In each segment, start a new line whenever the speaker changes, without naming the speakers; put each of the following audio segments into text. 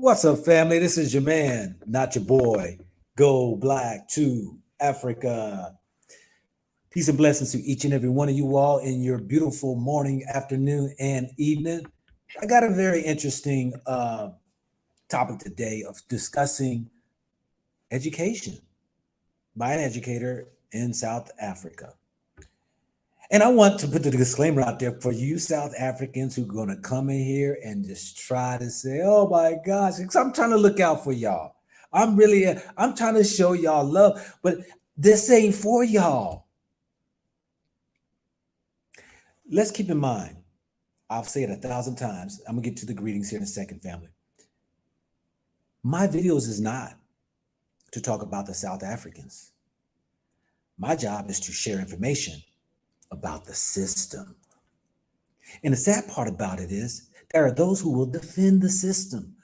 What's up, family? This is your man, not your boy. Go Black to Africa. Peace and blessings to each and every one of you all in your beautiful morning, afternoon, and evening. I got a very interesting topic today of discussing education by an educator in South Africa. And I want to put the disclaimer out there for you South Africans who are going to come in here and just try to say, oh my gosh, because I'm trying to look out for y'all. I'm trying to show y'all love, but this ain't for y'all. Let's keep in mind, I'll say it 1,000 times. I'm going to get to the greetings here in a second, family. My videos is not to talk about the South Africans. My job is to share information about the system. And the sad part about it is there are those who will defend the system,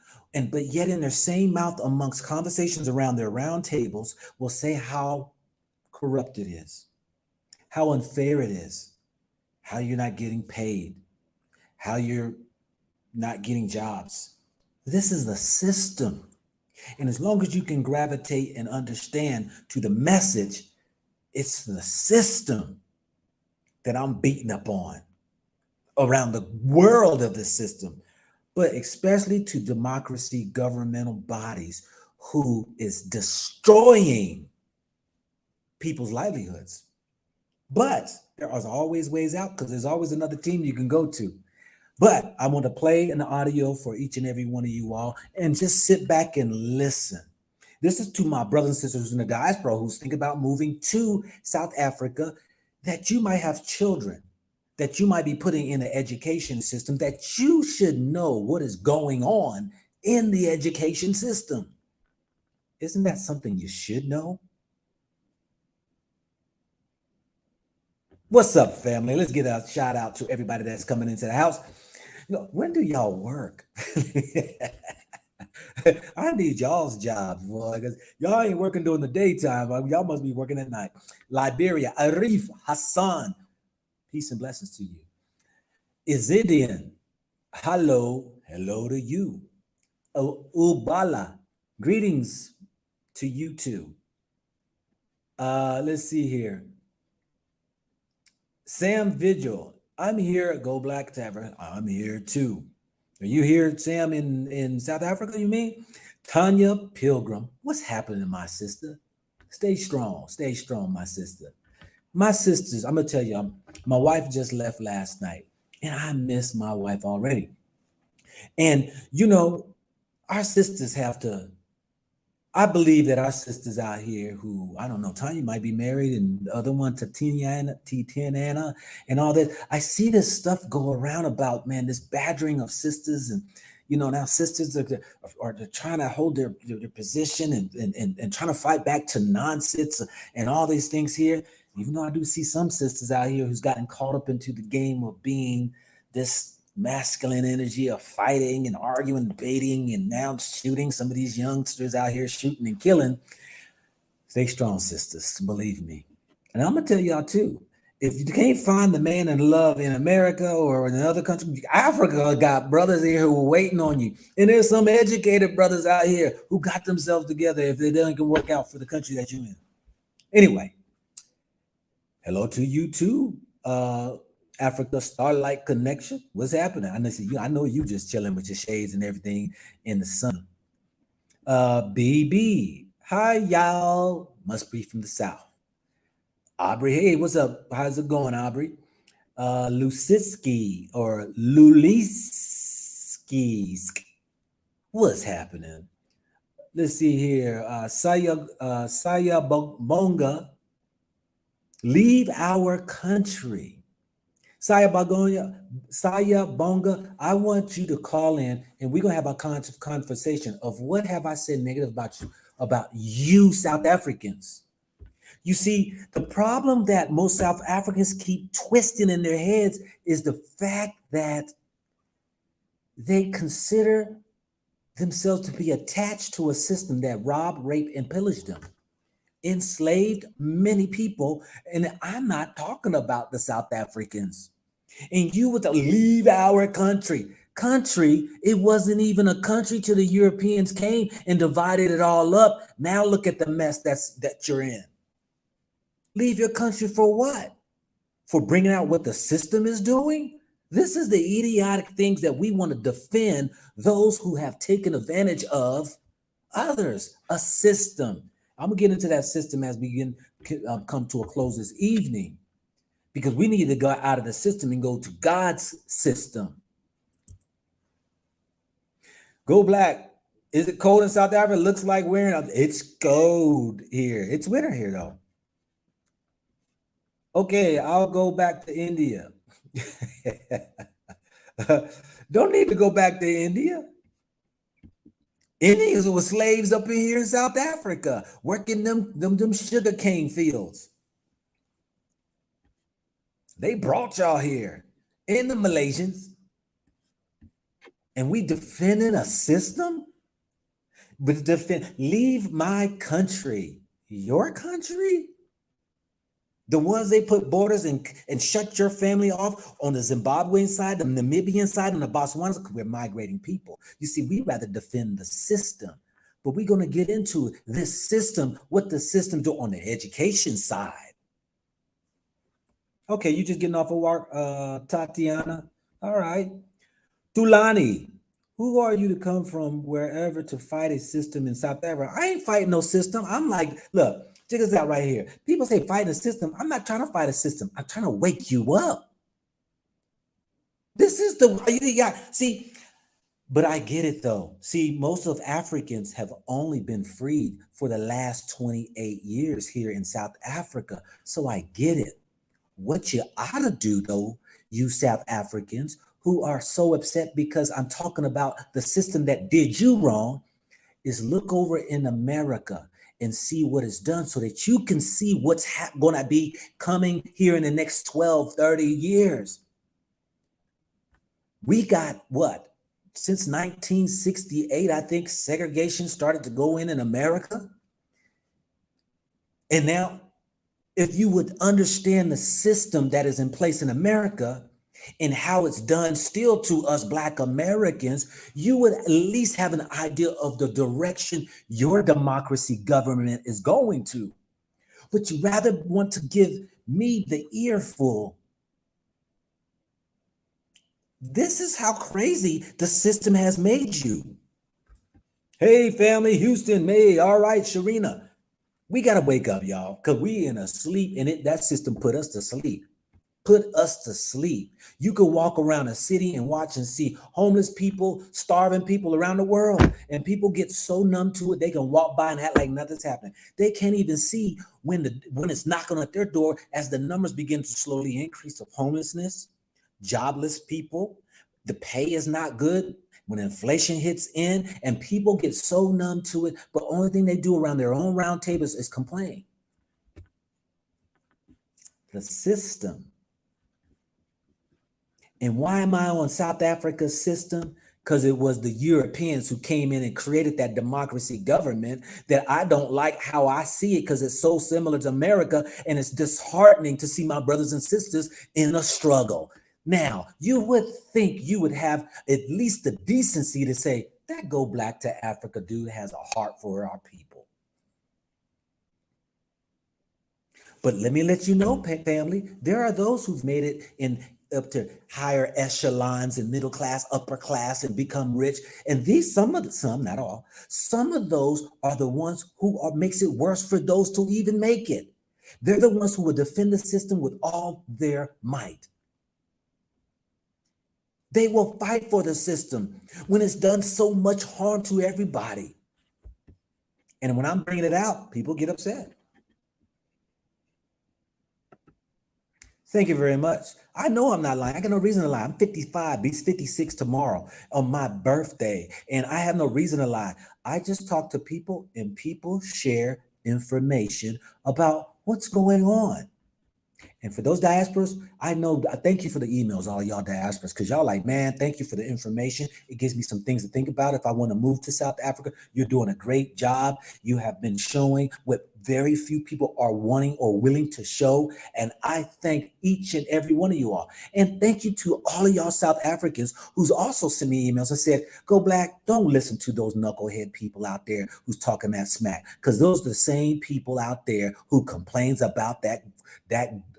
but yet in their same mouth amongst conversations around their round tables will say how corrupt it is, how unfair it is, how you're not getting paid, how you're not getting jobs. This is the system. And as long as you can gravitate and understand to the message, it's the system that I'm beating up on around the world of the system, but especially to democracy, governmental bodies who is destroying people's livelihoods. But there are always ways out because there's always another team you can go to. But I want to play an audio for each and every one of you all and just sit back and listen. This is to my brothers and sisters in the diaspora who's thinking about moving to South Africa, that you might have children, that you might be putting in the education system, that you should know what is going on in the education system. Isn't that something you should know? What's up, family? Let's get a shout out to everybody that's coming into the house. When do y'all work? I need y'all's jobs, boy, because y'all ain't working during the daytime. Y'all must be working at night. Liberia, Arif Hassan, peace and blessings to you. Izidian, hello to you. Ubala, greetings to you too. Let's see here. Sam Vigil, I'm here at Go Black Tavern. I'm here too. Are you here, Sam, in South Africa, you mean? Tanya Pilgrim, what's happening, my sister? Stay strong, my sister. My sisters, I'm going to tell you, my wife just left last night, and I miss my wife already. And, our sisters have to, I believe that our sisters out here who, I don't know, Tanya might be married, and the other one, Tatiana, and all that. I see this stuff go around about, man, this badgering of sisters, and now sisters are trying to hold their position and trying to fight back to nonsense and all these things here. Even though I do see some sisters out here who's gotten caught up into the game of being this masculine energy of fighting and arguing, debating, and now shooting. Some of these youngsters out here shooting and killing. Stay strong, sisters, believe me. And I'm going to tell y'all too, if you can't find the man in love in America or in another country, Africa got brothers here who are waiting on you. And there's some educated brothers out here who got themselves together if they don't can work out for the country that you're in. Anyway, hello to you too, Africa Starlight Connection. What's happening? I know you just chilling with your shades and everything in the sun. BB, hi y'all. Must be from the South. Aubrey, hey, what's up? How's it going, Aubrey? Lusiski or Luliski. What's happening? Let's see here. Saya Bonga, leave our country. Saya Bonga, I want you to call in and we're going to have a conversation of what have I said negative about you South Africans. You see, the problem that most South Africans keep twisting in their heads is the fact that they consider themselves to be attached to a system that robbed, raped, and pillaged them, enslaved many people. And I'm not talking about the South Africans. And you would leave our country. country. It wasn't even a country till the Europeans came and divided it all up. Now look at the mess that you're in. Leave your country for what? For bringing out what the system is doing? This is the idiotic things that we want to defend those who have taken advantage of others, a system. I'm going to get into that system as we come to a close this evening, because we need to go out of the system and go to God's system. Go Black. Is it cold in South Africa? It looks like it's cold here. It's winter here though. Okay, I'll go back to India. Don't need to go back to India. Indians were slaves up in here in South Africa, working them sugar cane fields. They brought y'all here, in the Malaysians, and we defending a system? But leave my country, your country? The ones they put borders and shut your family off on the Zimbabwean side, the Namibian side, and the Botswana, because we're migrating people. You see, we rather defend the system, but we're going to get into this system, what the system do on the education side. Okay, you just getting off of work, Tatiana. All right. Tulani, who are you to come from wherever to fight a system in South Africa? I ain't fighting no system. I'm like, look, check this out right here. People say fighting a system. I'm not trying to fight a system. I'm trying to wake you up. This is the way you got. See, but I get it though. See, most of Africans have only been freed for the last 28 years here in South Africa. So I get it. What you ought to do though, you South Africans who are so upset because I'm talking about the system that did you wrong, is look over in America and see what is done so that you can see what's going to be coming here in the next 12, 30 years. We got what? Since 1968, I think segregation started to go in America. And now, if you would understand the system that is in place in America and how it's done still to us Black Americans, you would at least have an idea of the direction your democracy government is going to. But you rather want to give me the earful. This is how crazy the system has made you. Hey, family, Houston, May. All right, Sharina. We got to wake up, y'all, because we in a sleep, and that system put us to sleep. Put us to sleep. You could walk around a city and watch and see homeless people, starving people around the world, and people get so numb to it, they can walk by and act like nothing's happening. They can't even see when it's knocking at their door as the numbers begin to slowly increase of homelessness, jobless people. The pay is not good. When inflation hits in and people get so numb to it, but the only thing they do around their own round tables is complain. The system. And why am I on South Africa's system? Because it was the Europeans who came in and created that democracy government that I don't like how I see it, because it's so similar to America, and it's disheartening to see my brothers and sisters in a struggle. Now, you would think you would have at least the decency to say, that Go Black to Africa dude has a heart for our people. But let me let you know, family, there are those who've made it in up to higher echelons and middle class, upper class, and become rich. And some, not all, some of those are the ones who makes it worse for those to even make it. They're the ones who will defend the system with all their might. They will fight for the system when it's done so much harm to everybody. And when I'm bringing it out, people get upset. Thank you very much. I know I'm not lying. I got no reason to lie. I'm 55, be 56 tomorrow on my birthday, and I have no reason to lie. I just talk to people, and people share information about what's going on. And for those diasporas, I know, thank you for the emails, all y'all diasporas, because y'all like, man, thank you for the information. It gives me some things to think about if I want to move to South Africa. You're doing a great job. You have been showing what very few people are wanting or willing to show. And I thank each and every one of you all. And thank you to all of y'all South Africans who's also sent me emails and said, go Black, don't listen to those knucklehead people out there who's talking that smack. Because those are the same people out there who complains about that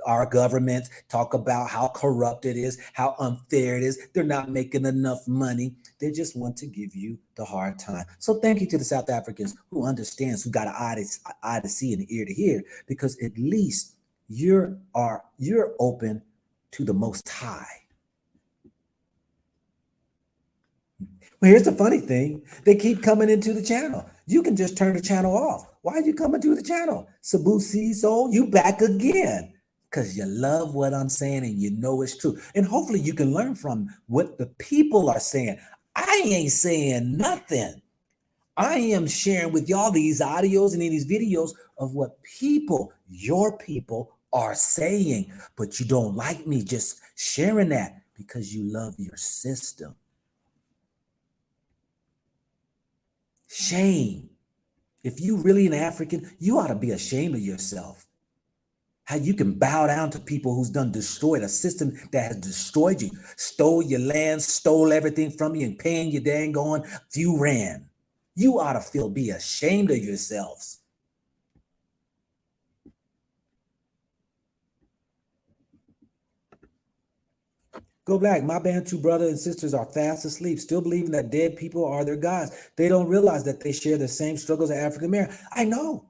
our government, talk about how corrupt it is, how unfair it is. They're not making enough money. They just want to give you the hard time. So thank you to the South Africans who understands, who got an eye to see and an ear to hear, because at least you're open to the Most High. Well, here's the funny thing. They keep coming into the channel. You can just turn the channel off. Why are you coming to the channel? Sabu Soul, you back again. Because you love what I'm saying and you know it's true. And hopefully you can learn from what the people are saying. I ain't saying nothing. I am sharing with y'all these audios and these videos of what people, your people, are saying. But you don't like me just sharing that because you love your system. Shame. If you really an African, you ought to be ashamed of yourself. How you can bow down to people who's done destroyed a system that has destroyed you, stole your land, stole everything from you, and paying you dang on, you ran. You ought to be ashamed of yourselves. Go Black. My Bantu brothers and sisters are fast asleep, still believing that dead people are their gods. They don't realize that they share the same struggles as African Americans. I know.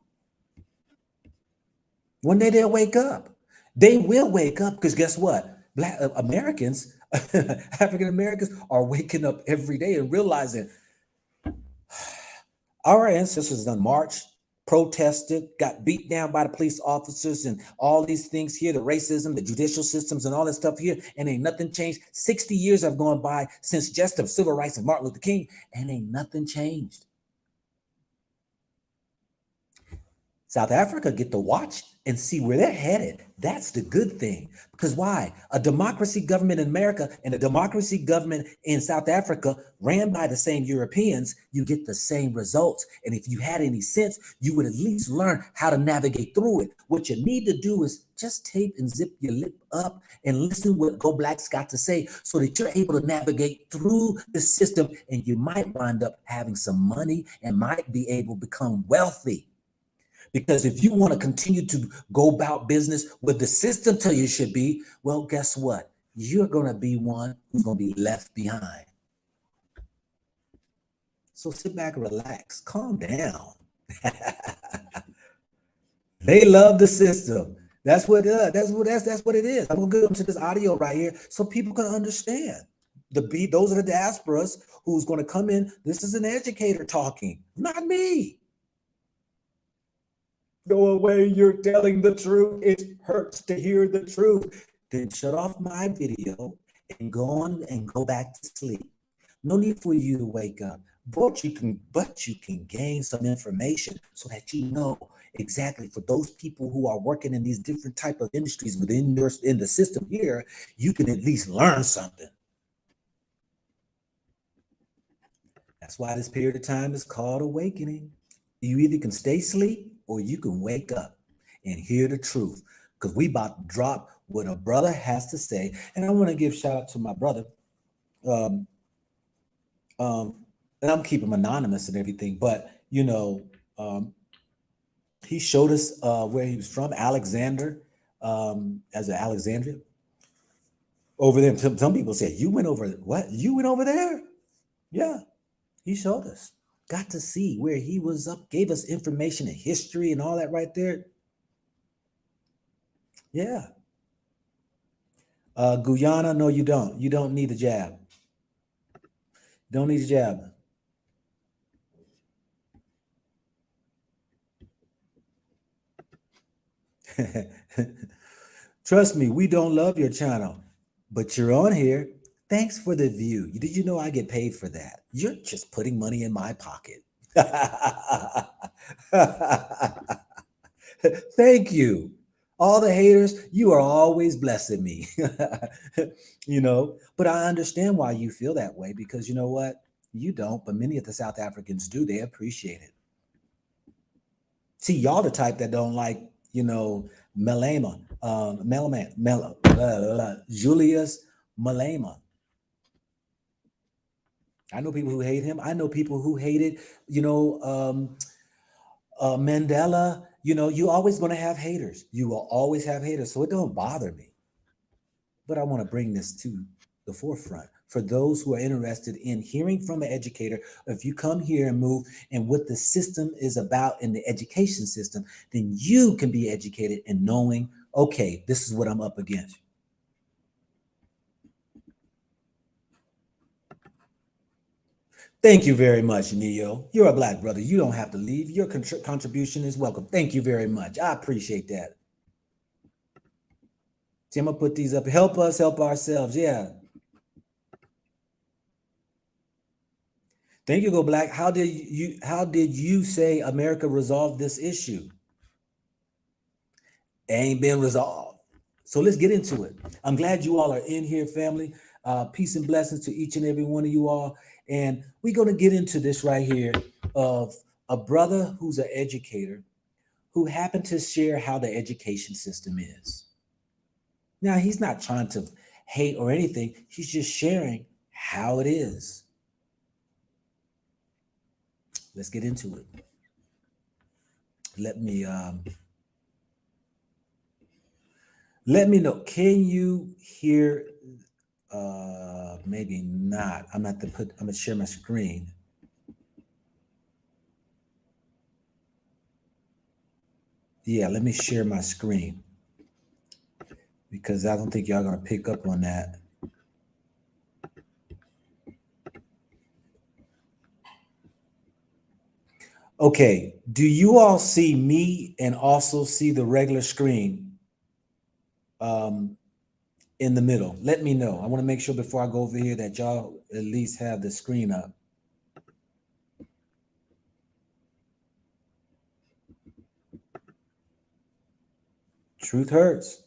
One day they'll wake up. They will wake up because guess what? Black Americans, African Americans are waking up every day and realizing our ancestors done marched, protested, got beat down by the police officers and all these things here, the racism, the judicial systems and all that stuff here, and ain't nothing changed. 60 years have gone by since just the civil rights of Martin Luther King, and ain't nothing changed. South Africa get to watch and see where they're headed. That's the good thing. Because why? A democracy government in America and a democracy government in South Africa ran by the same Europeans, you get the same results. And if you had any sense, you would at least learn how to navigate through it. What you need to do is just tape and zip your lip up and listen what Go Black's got to say so that you're able to navigate through the system, and you might wind up having some money and might be able to become wealthy. Because if you want to continue to go about business with the system till you should be, well, guess what? You're going to be one who's going to be left behind. So sit back and relax, calm down. They love the system. That's what it is. I'm going to get into this audio right here so people can understand. Those are the diasporas who's going to come in. This is an educator talking, not me. Go away, you're telling the truth. It hurts to hear the truth. Then shut off my video and go on and go back to sleep. No need for you to wake up. But you can gain some information so that you know exactly, for those people who are working in these different type of industries in the system here, you can at least learn something. That's why this period of time is called awakening. You either can stay asleep or you can wake up and hear the truth, because we about to drop what a brother has to say. And I want to give shout out to my brother. And I'm keeping him anonymous and everything, but he showed us where he was from, Alexander, as an Alexandria. Over there, some people said, you went over, what? You went over there? Yeah, he showed us. Got to see where he was up, gave us information and history and all that right there. Yeah. Guyana, no, you don't. You don't need a jab. Don't need a jab. Trust me, we don't love your channel, but you're on here. Thanks for the view. Did you know I get paid for that? You're just putting money in my pocket. Thank you. All the haters, you are always blessing me. But I understand why you feel that way, because you know what? You don't, but many of the South Africans do. They appreciate it. See, y'all the type that don't like, Malema, Melaman, Julius Malema. I know people who hate him. I know people who hated, Mandela. You always going to have haters. You will always have haters. So it don't bother me. But I want to bring this to the forefront for those who are interested in hearing from an educator. If you come here and move and what the system is about in the education system, then you can be educated in knowing, okay, this is what I'm up against. Thank you very much, Neo. You're a Black brother. You don't have to leave. Your contribution is welcome. Thank you very much. I appreciate that. See, I'm gonna put these up. Help us help ourselves. Yeah. Thank you, Go Black. How did you say America resolve this issue? Ain't been resolved. So let's get into it. I'm glad you all are in here, family. Peace and blessings to each and every one of you all. And we're going to get into this right here of a brother who's an educator who happened to share how the education system is. Now, he's not trying to hate or anything. He's just sharing how it is. Let's get into it. Let me know. Can you hear? Maybe not. I'm gonna share my screen. Yeah, let me share my screen because I don't think y'all gonna pick up on that. Okay, do you all see me and also see the regular screen in the middle? Let me know. I want to make sure before I go over here that y'all at least have the screen up. Truth hurts.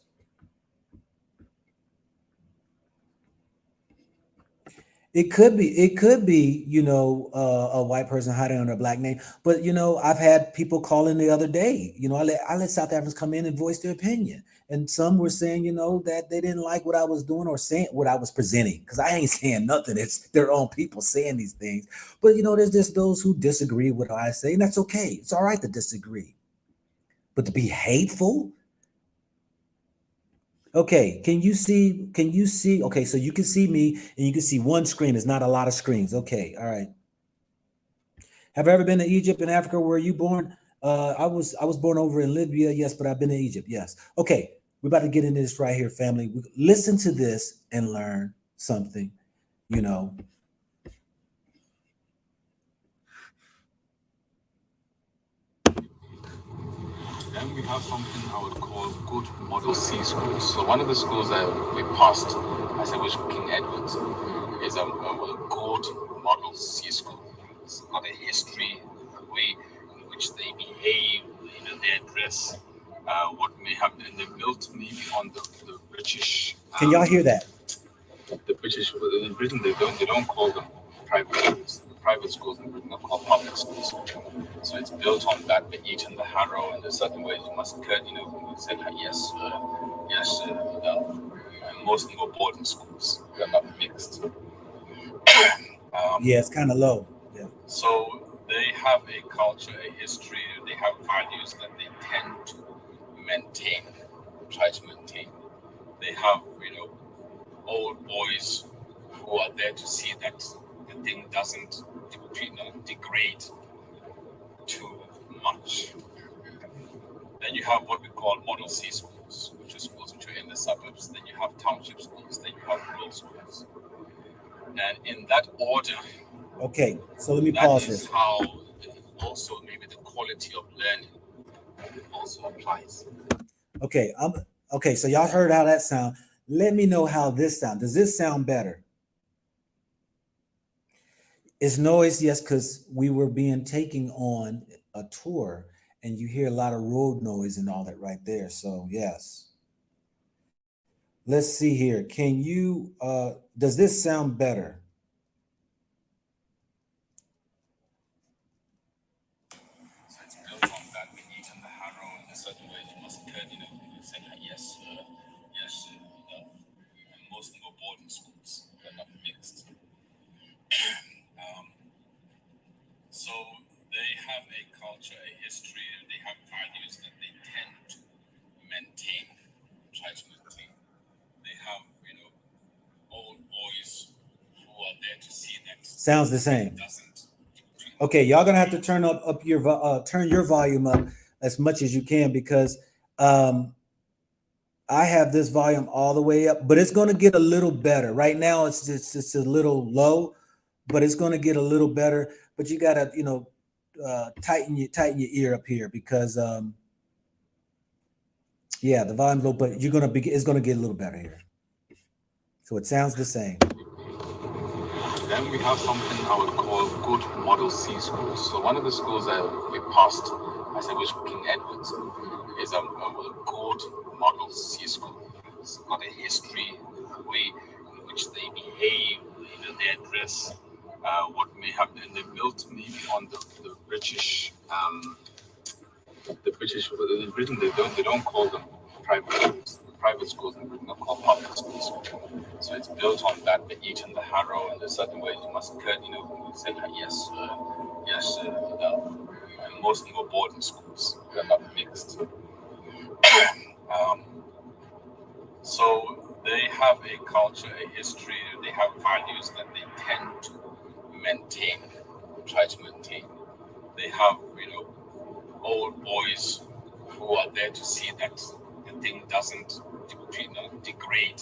It could be, a white person hiding under a black name. But I've had people call in the other day. I let South Africans come in and voice their opinion. And some were saying, that they didn't like what I was doing or saying what I was presenting. Because I ain't saying nothing. It's their own people saying these things. But there's just those who disagree with what I say, and that's okay. It's all right to disagree. But to be hateful, okay, can you see? Okay, so you can see me and you can see one screen. It's not a lot of screens. Okay, all right. Have you ever been to Egypt in Africa? Where you born? I was born over in Libya, yes, but I've been to Egypt, yes. Okay, we're about to get into this right here, family. Listen to this and learn something, you know.
Then we have something I would call good model C schools. So one of the schools that we passed, as I wish King Edward's, is a good model C school. It's got a history, a way in which they behave, their dress, what may have been they built maybe on the British.
Can y'all hear that?
The British in Britain they don't call them private schools. The private schools in Britain are called public schools. So it's built on that, the eat and the harrow, and there's certain ways you must cut. You say like, yes, yes, and most of them are boarding schools. They're not mixed.
Yeah, it's kind of low. Yeah.
So they have a culture, a history. They have values that they tend to maintain, try to maintain. They have, old boys who are there to see that the thing doesn't, degrade too much. Then you have what we call model C schools, which are schools which are in the suburbs. Then you have township schools. Then you have rural schools. And in that order,
Okay, so let me
that
pause
is
this.
how also maybe the quality of learning also applies.
Okay, okay. So y'all heard how that sound. Let me know how this sound. Does this sound better? It's noise, yes, because we were being taken on a tour, and you hear a lot of road noise and all that right there. So yes. Let's see here. Can you does this sound better?
So it's built on that we eat in the harrow in a certain way. You must cut, you say yes, sir, yes, sir. And most of them are boarding schools. They're not mixed. So they have a culture, a history, they have values that they tend to maintain, try to maintain. They have, old boys who are there to see that
Sounds the same.
doesn't.
Okay, y'all gonna have to turn your volume up as much as you can because I have this volume all the way up, but it's gonna get a little better. Right now, it's a little low, but it's gonna get a little better. But you gotta tighten your ear up here because yeah, the volume's low, but it's gonna get a little better here. So it sounds the same.
Then we have something I would call good Model C schools. So one of the schools that we passed, I said, which King Edward's, is a good Model C school. It's got a history, the way in which they behave, their dress, what may have been they built maybe on the British, in Britain they don't call them private schools. Private schools in Britain are called public schools. So it's built on that. They eat in the harrow in a certain way. You must cut, you say yes, sir, yes, sir. And most of them are boarding schools. They're not mixed. So they have a culture, a history. They have values that they tend to maintain, try to maintain. They have, old boys who are there to see that the thing doesn't, degrade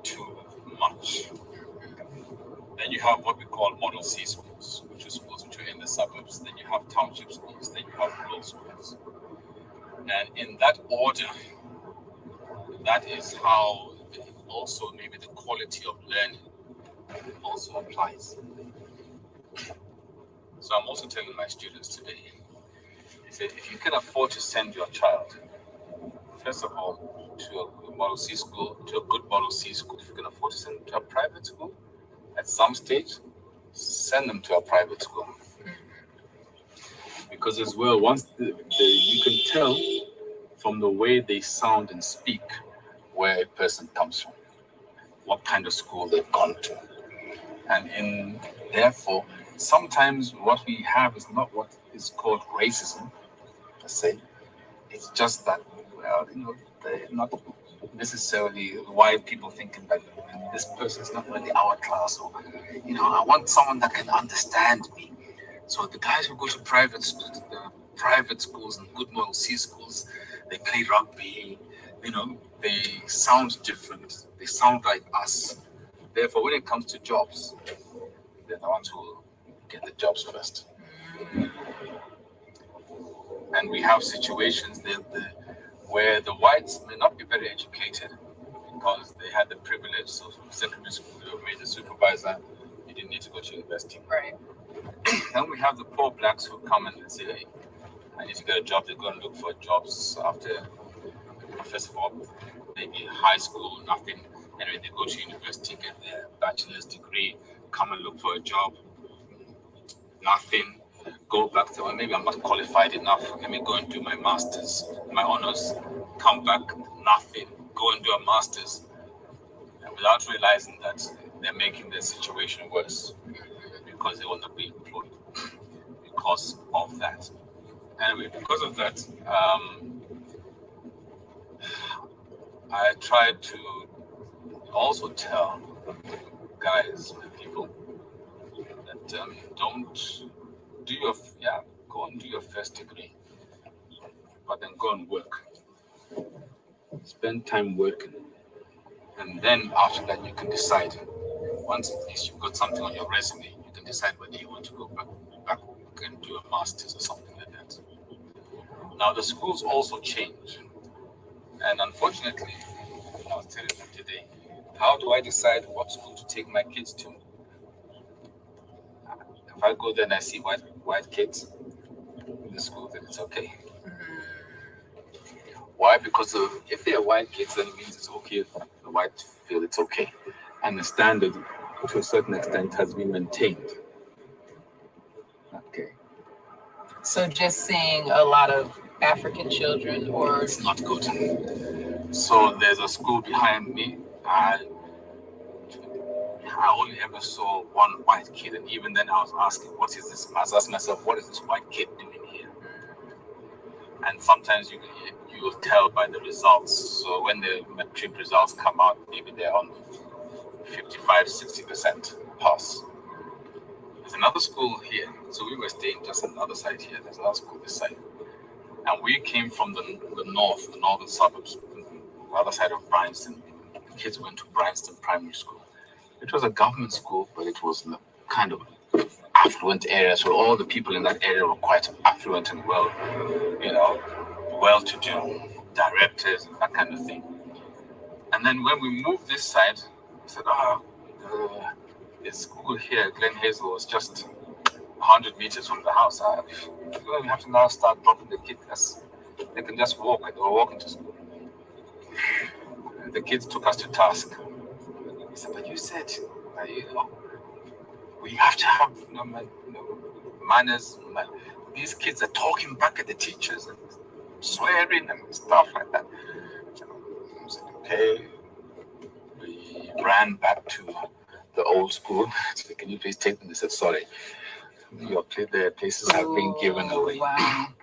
too much. Then you have what we call Model C schools, which are schools which are in the suburbs. Then you have township schools. Then you have rural schools. And in that order, that is how also maybe the quality of learning also applies. So I'm also telling my students today, I said, if you can afford to send your child, first of all, to a Model C school, to a good Model C school, if you can afford to send them to a private school, at some stage, send them to a private school. Because as well, once you can tell from the way they sound and speak where a person comes from, what kind of school they've gone to. And therefore, sometimes what we have is not what is called racism, per se. It's just that, they're not necessarily white people thinking that this person is not really our class, or, I want someone that can understand me. So the guys who go to private schools and good Model C schools, they play rugby, they sound different. They sound like us. Therefore, when it comes to jobs, they're the ones who get the jobs first. And we have situations where the whites may not be very educated because they had the privilege. So from secondary school, they were made a supervisor. You didn't need to go to university.
Right.
Then we have the poor blacks who come and say, hey, I need to get a job. They go and look for jobs after, first of all, maybe high school, nothing. Anyway, they go to university, get their bachelor's degree, come and look for a job, nothing. Go back to, well, maybe I'm not qualified enough. Let me go and do my master's, my honors. Come back, nothing. Go and do a master's. And without realizing that they're making their situation worse because they will not be employed because of that. Anyway, because of that, I tried to also tell guys and people that don't do go and do your first degree, but then go and work. Spend time working, and then after that you can decide. Once at least you've got something on your resume, you can decide whether you want to go back and do a master's or something like that. Now the schools also change, and unfortunately, I was telling them today, how do I decide what school to take my kids to? If I go there and I see white kids, the school, then it's okay. Why? Because if they're white kids, then it means it's okay. The whites feel it's okay. And the standard, to a certain extent, has been maintained. Okay.
So just seeing a lot of African children, or
It's not good. So there's a school behind me. I only ever saw one white kid, and even then I was asking, what is this? I was asking myself, what is this white kid doing here? And sometimes you will tell by the results. So when the metric results come out, maybe they're on 55-60% pass. There's another school here. So we were staying just on the other side here. There's another school this side. And we came from the northern suburbs, the other side of Bryanston. The kids went to Bryanston Primary School. It was a government school, but it was in a kind of affluent area. So all the people in that area were quite affluent and well-to-do, directors and that kind of thing. And then when we moved this side, we said, the school here, Glen Hazel, was just 100 meters from the house. We have to now start dropping the kids. They can just walk. They were walking to school. The kids took us to task. He said, but you said, we have to have manners. These kids are talking back at the teachers and swearing and stuff like that. I said, okay. We ran back to the old school. So can you please take them? They said, sorry. Their places have been given away.
Wow.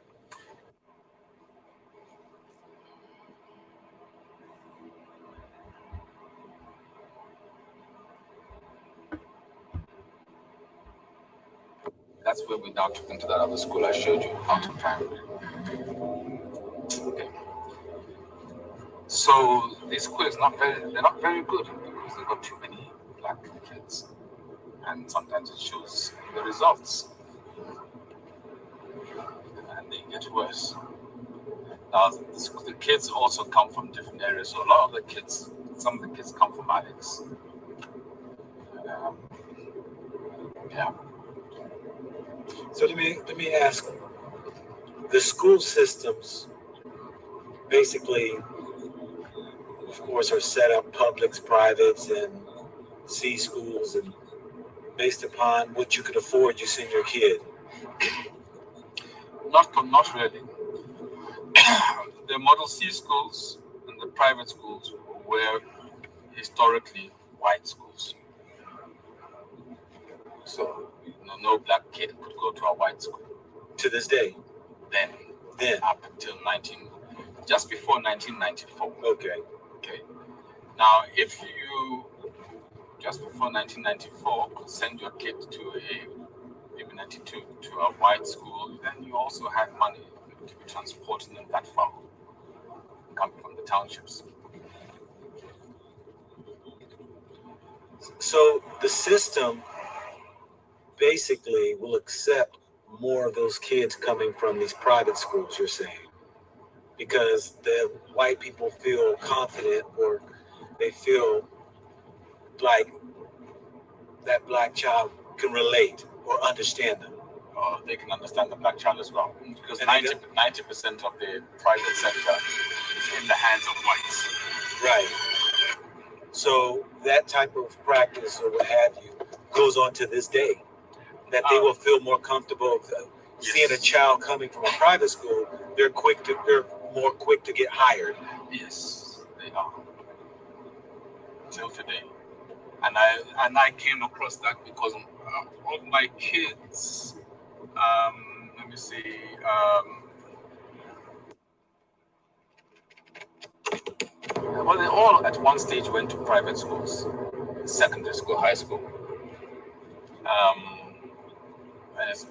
That's where we now took them to that other school I showed you, Mountain Primary. Okay. So this school is they're not very good because they've got too many black kids. And sometimes it shows the results. And they get worse. Now the kids also come from different areas. So some of the kids come from Alex. Yeah.
So let me ask, the school systems basically, of course, are set up publics, privates, and C schools, and based upon what you could afford, you send your kid.
Not really. The Model C schools and the private schools were historically white schools. So no black kid could go to a white school.
To this day?
Then up until just before 1994. Okay. Now, if you just before 1994 could send your kid to maybe 92 to a white school, then you also had money to be transporting them that far, coming from the townships.
So the system basically will accept more of those kids coming from these private schools, you're saying, because the white people feel confident, or they feel like that black child can relate or understand them.
They can understand the black child as well, because 90% of the private sector is in the hands of whites.
Right. So that type of practice or what have you goes on to this day, that they will feel more comfortable seeing a child coming from a private school. They're more quick to get hired.
Yes, they are. Till today. And I came across that because of my kids. Let me see. Well, they all at one stage went to private schools, secondary school, high school.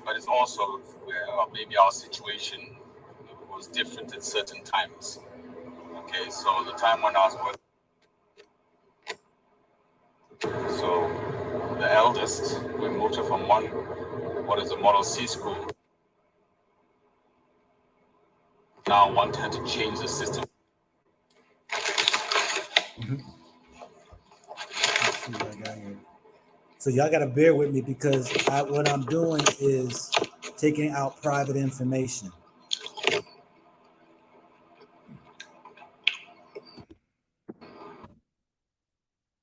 But it's also maybe our situation was different at certain times. Okay, so the time when I was working, so the eldest, we moved her from what is a Model C school. Now want her to change the system.
Let's see what I got here. So y'all got to bear with me because what I'm doing is taking out private information.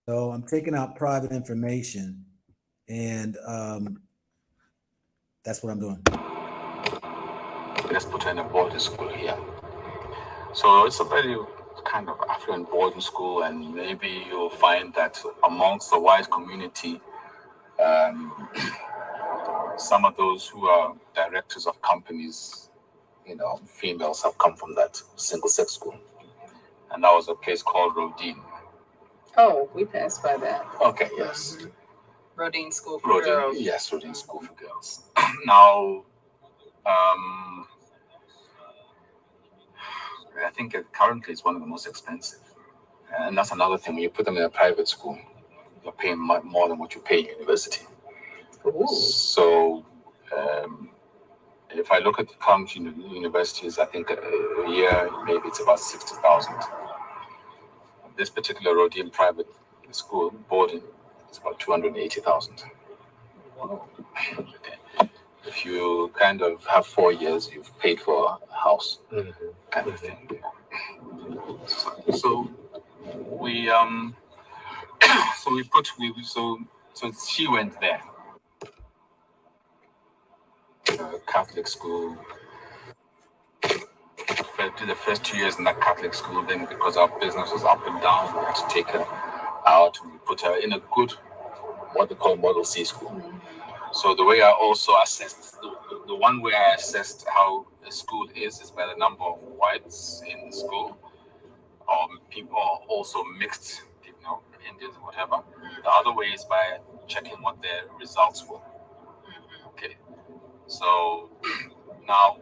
So I'm taking out private information, and that's what I'm doing.
Let's put her in a boarding school here. So it's a very kind of affluent boarding school, and maybe you'll find that amongst the white community, some of those who are directors of companies, females have come from that single-sex school. And that was a place called Rodin.
Oh, we passed by that.
Okay, yes.
Rodin School for Girls.
Yes, Rodin School for Girls. Now, I think currently it's one of the most expensive. And that's another thing. When you put them in a private school, you're paying more than what you pay in university.
Ooh.
So, if I look at the current universities, I think a year, maybe it's about 60,000. This particular Rodin private school boarding is about 280,000.
Wow.
If you kind of have 4 years, you've paid for a house, kind of thing. So we so she went there. Catholic school. Did the first 2 years in that Catholic school. Then, because our business was up and down, we had to take her out. We put her in a good, what they call Model C school. So the way I also assessed, the one way I assessed how a school is by the number of whites in the school, or people also mixed, Indians or whatever. The other way is by checking what their results were. Okay. So now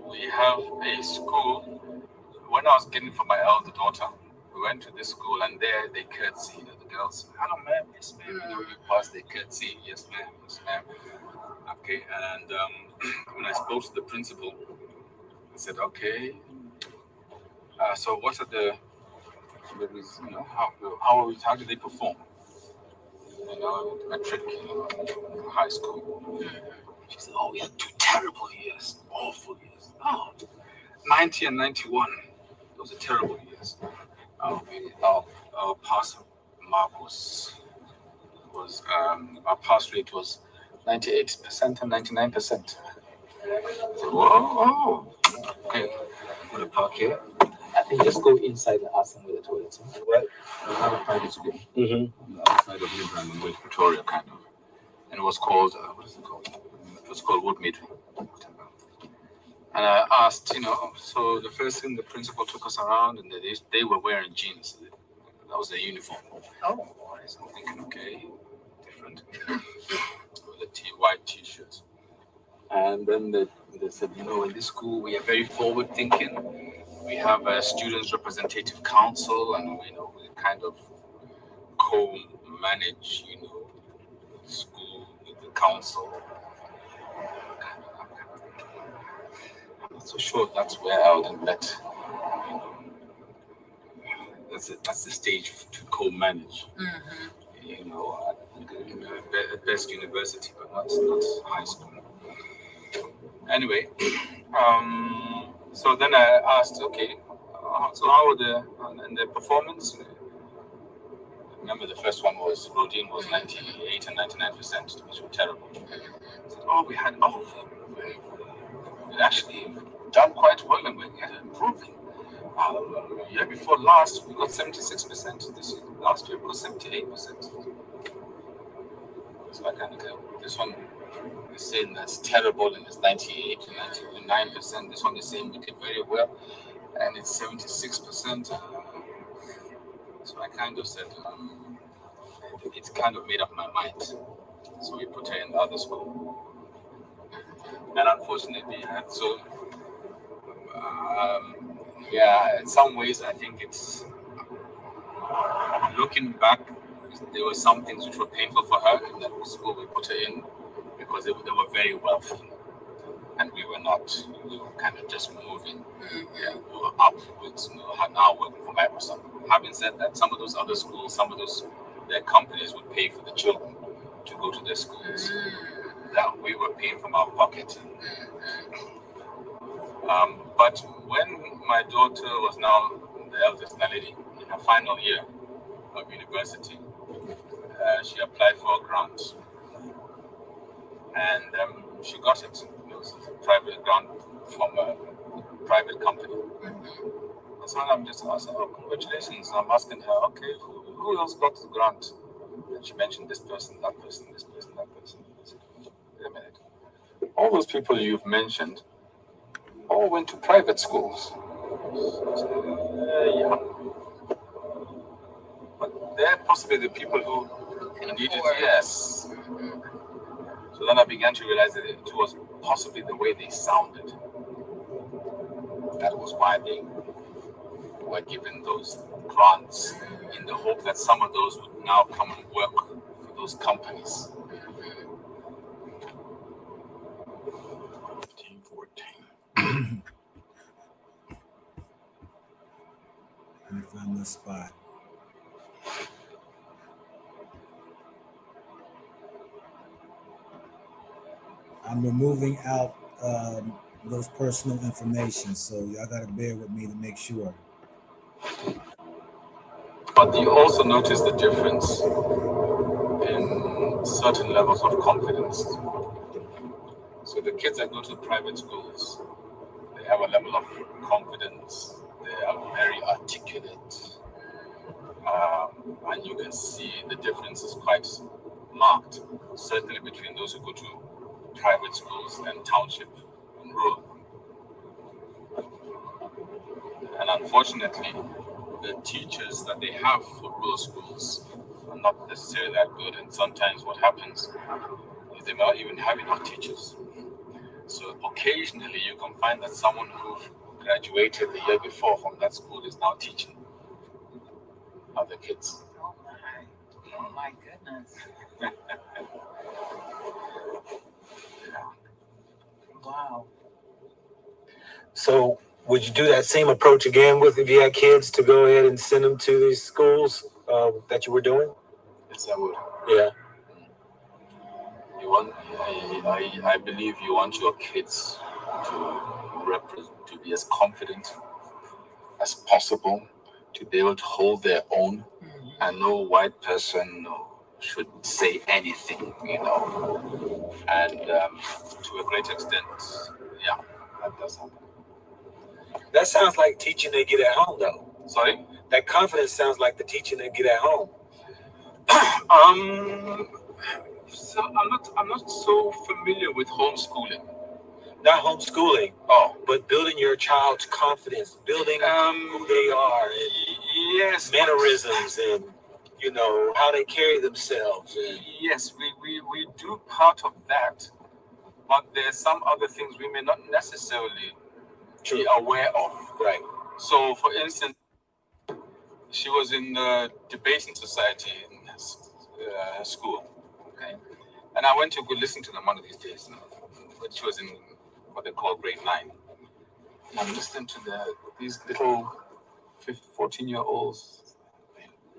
we have a school. When I was getting for my elder daughter, we went to this school, and there they curtsy. The girls, hello ma'am, yes ma'am. You pass, they curtsy, yes ma'am, yes ma'am. Okay, and when I spoke to the principal, I said, okay, so what are the how do they perform? Metric, high school. She said, oh, we had 2 terrible years, awful years. Oh, 90 and 91. Those are terrible years. Our pass mark was our pass rate was 98% and 99%. I said, whoa, okay, I'm gonna park here. I think just go inside and ask them where the toilets are. Right. We have a private school on the outside of Midland in West Victoria, kind of. And it was called, what is it called? It was called Woodmead. And I asked, so the first thing the principal took us around, and they were wearing jeans. That was their uniform.
Oh.
So I'm thinking, okay, different. With the white t-shirts. And then they said, in this school, we are very forward thinking. We have a students representative council, and we kind of co-manage, the school with the council. I'm not so sure that's where I would have met. That's the stage to co-manage. At best university, but not high school. Anyway, so then I asked, okay, so how were the performance? Remember, the first one was Rodin was 98 and 99%, which were terrible. I said, we had we actually done quite well, and we're improving. Year before last, we got 76%. Last year, we got 78%. So I kind of go, this one is saying that's terrible, and it's 98 to 99%. This one is saying we did very well, and it's 76%. So I kind of said, it's kind of made up my mind. So we put her in the other school. And unfortunately, in some ways, I think it's, looking back, there were some things which were painful for her in that school we put her in, because they were very wealthy. And we were not, we were kind of just moving. Yeah, we were upwards, now working for Microsoft. Having said that, some of those other schools, their companies would pay for the children to go to their schools. That we were paying from our pocket. But when my daughter was now the eldest lady in her final year of university, she applied for a grant, and she got it. It was a private grant from a private company. And so I'm just asking, oh, congratulations. I'm asking her, okay, who else got the grant? And she mentioned this person, that person, this person, that person. I said, wait a minute. All those people you've mentioned all went to private schools. I said, yeah. But they're possibly the people who needed it. Yes. So then I began to realize that it was possibly the way they sounded. That was why they were given those grants, in the hope that some of those would now come and work for those companies. 14.
Let me find this spot. I'm removing out those personal information, so y'all gotta bear with me to make sure.
But you also notice the difference in certain levels of confidence. So the kids that go to private schools, they have a level of confidence. They are very articulate, and you can see the difference is quite marked, certainly between those who go to private schools and township and rural. And unfortunately, the teachers that they have for rural schools are not necessarily that good. And sometimes what happens is they may not even have enough teachers. So occasionally you can find that someone who graduated the year before from that school is now teaching other kids.
Oh my goodness. Wow.
So would you do that same approach again with if you had kids to go ahead and send them to these schools that you were doing?
Yes, I would.
Yeah.
I believe you want your kids to be as confident as possible, to be able to hold their own, and no white person should say anything, And to a great extent, yeah, that does happen.
That sounds like teaching they get at home, though.
Sorry?
That confidence sounds like the teaching they get at home.
So I'm not so familiar with homeschooling.
Not homeschooling, but building your child's confidence, building who they are, and
yes,
mannerisms, and how they carry themselves.
Yes, we do part of that, but there's some other things we may not necessarily be aware of.
Right.
So, for instance, she was in the debating society in school, okay, and I went to go listen to them one of these days. But she was in what they call grade 9. And I'm listening to these little 14-year-olds.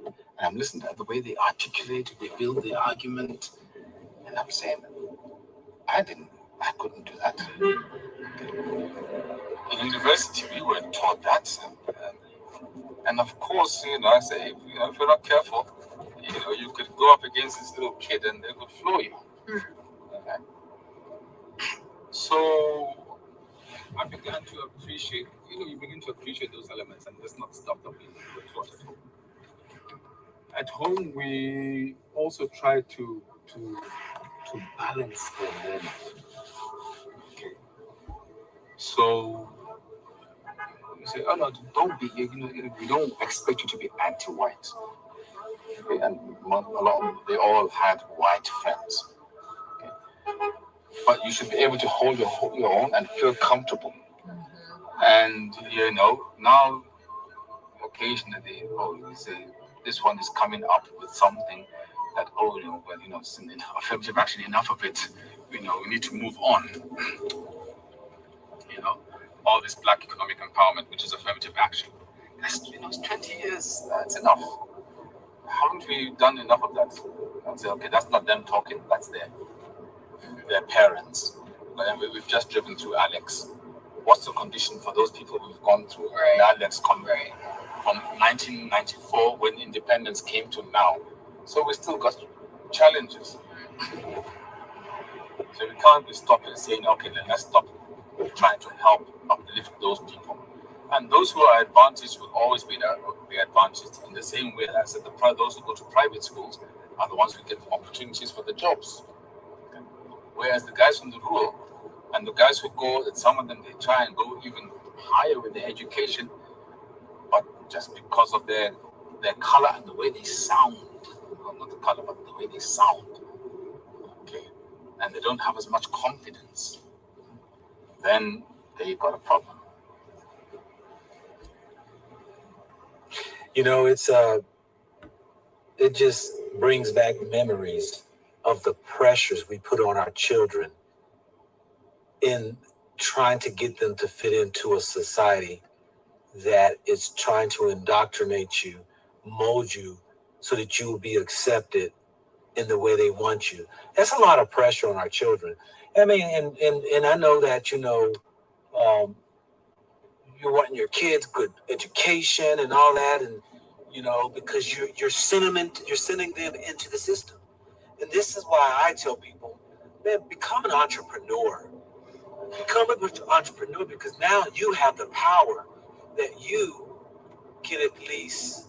And I'm listening to the way they articulate, they build their argument. And I'm saying, I couldn't do that. In university, we weren't taught that. And of course, I say, if you're not careful, you could go up against this little kid and they could floor you. Okay. So I began to appreciate, you begin to appreciate those elements, and that's not stuff that we were taught at home. At home, we also try to balance the moment. Okay. So you say, oh no, don't be, we don't expect you to be anti-white. Okay. And they all had white friends. Okay. But you should be able to hold your own and feel comfortable. And now occasionally, you say this one is coming up with something that it's affirmative action, enough of it. We need to move on. All this Black economic empowerment, which is affirmative action. That's, it's 20 years. That's enough. Haven't we done enough of that? I'll say, okay, that's not them talking. That's their parents. But we've just driven through Alex. what's the condition for those people who've gone through that let's come from 1994 when independence came to now. So we still got challenges. So we can't be stopping saying, okay, then let's stop trying to help uplift those people. And those who are advantaged will always be advantaged in the same way that I said those who go to private schools are the ones who get the opportunities for the jobs. Whereas the guys from the rural and the guys who go, and some of them they try and go even higher with their education, but just because of their color and the way they sound, well, not the color, but the way they sound, okay, and they don't have as much confidence, then they got a problem.
You know, it just brings back memories of the pressures we put on our children in trying to get them to fit into a society that is trying to indoctrinate you, mold you, so that you will be accepted in the way they want you. That's a lot of pressure on our children. I mean, and I know that, you know, you're wanting your kids good education and all that, and you know, because you're sending them into the system. And this is why I tell people, man, become an entrepreneur. Become an entrepreneur, because now you have the power that you can at least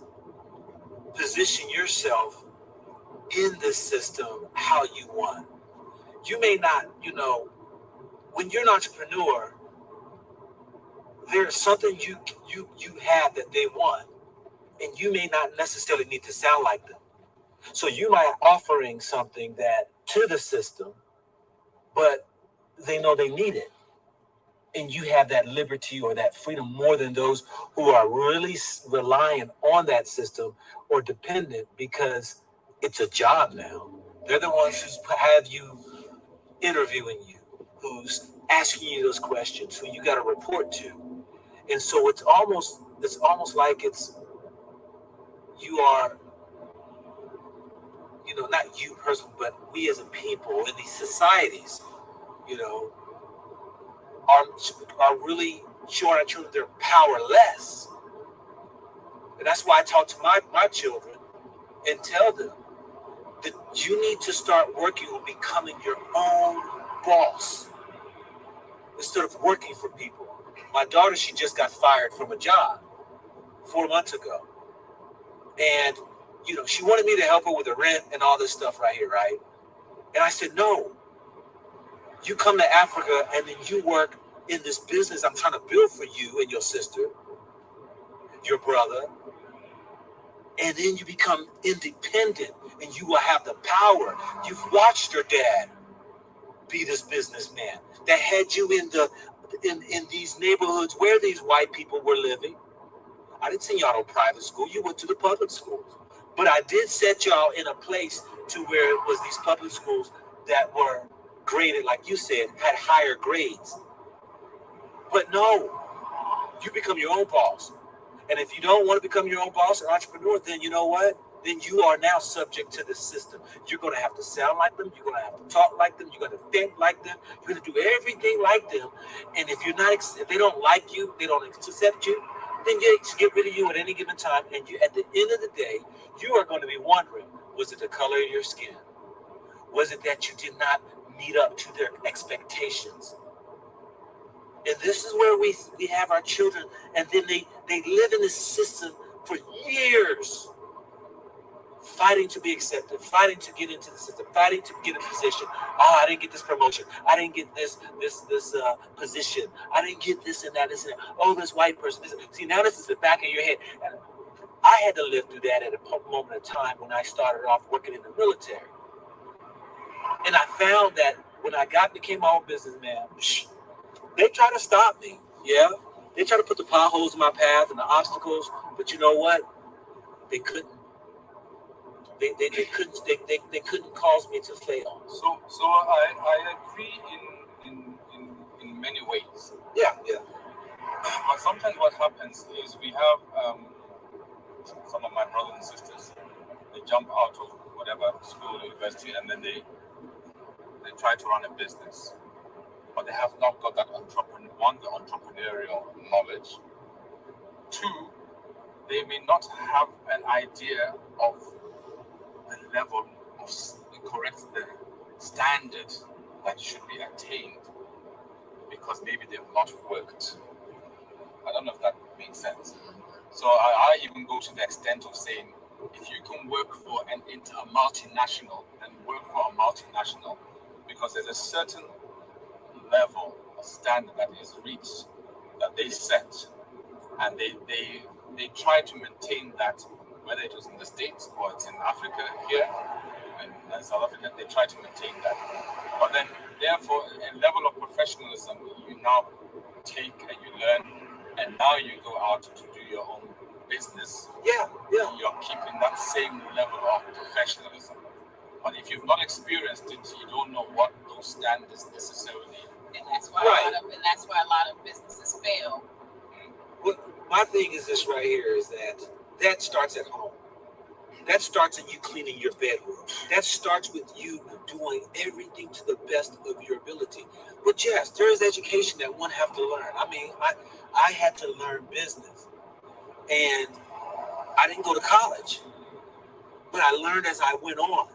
position yourself in this system how you want. You may not, you know, when you're an entrepreneur, there's something you have that they want, and you may not necessarily need to sound like them. So you might offering something that to the system, but they know they need it. And you have that liberty or that freedom more than those who are really relying on that system or dependent because it's a job now. They're the ones who have you interviewing you, who's asking you those questions, who you got to report to. And so it's almost like you are, you know, not you personally, but we as a people in these societies, you know, are really showing our children they're powerless. And that's why I talk to my children and tell them that you need to start working on becoming your own boss instead of working for people. My daughter, she just got fired from a job 4 months ago. And, you know, she wanted me to help her with the rent and all this stuff right here, right? And I said, no, you come to Africa and then you work in this business I'm trying to build for you and your sister, your brother, and then you become independent and you will have the power. You've watched your dad be this businessman that had you in these neighborhoods where these white people were living. I didn't send y'all to private school. You went to the public schools. But I did set y'all in a place to where it was these public schools that were graded, like you said, had higher grades. But no, you become your own boss. And if you don't want to become your own boss or entrepreneur, then you know what? Then you are now subject to the system. You're going to have to sound like them. You're going to have to talk like them. You're going to think like them. You're going to do everything like them. And if if they don't like you, they don't accept you, then you get rid of you at any given time. And you, at the end of the day, you are going to be wondering, was it the color of your skin? Was it that you did not meet up to their expectations? And this is where we have our children, and then they live in this system for years, fighting to be accepted, fighting to get into the system, fighting to get a position. Oh, I didn't get this promotion. I didn't get this position. I didn't get this and that, this and that. Oh, this white person. See, now this is the back of your head. And I had to live through that at a moment of time when I started off working in the military. And I found that when I became my own businessman, they try to stop me. Yeah. They try to put the potholes in my path and the obstacles, but you know what? They couldn't. They couldn't cause me to fail.
So I agree in many ways.
Yeah.
But sometimes what happens is we have some of my brothers and sisters, they jump out of whatever school or university and then they try to run a business. but they have not got that the entrepreneurial knowledge. Two, they may not have an idea of the level of the standard that should be attained, because maybe they've not worked. I don't know if that makes sense. So I even go to the extent of saying, if you can work for a multinational, then work for a multinational, because there's a certain level of standard that is reached, that they set, and they try to maintain that, whether it was in the States or it's in Africa here, and South Africa, they try to maintain that. But then, therefore, a level of professionalism you now take and you learn, and now you go out to do your own business.
Yeah.
You're keeping that same level of professionalism. But if you've not experienced it, you don't know what those standards necessarily.
And that's why a lot of businesses fail.
Well, my thing is this right here is that starts at home. That starts in you cleaning your bedroom. That starts with you doing everything to the best of your ability. But yes, there is education that one have to learn. I mean, I had to learn business, and I didn't go to college, but I learned as I went on.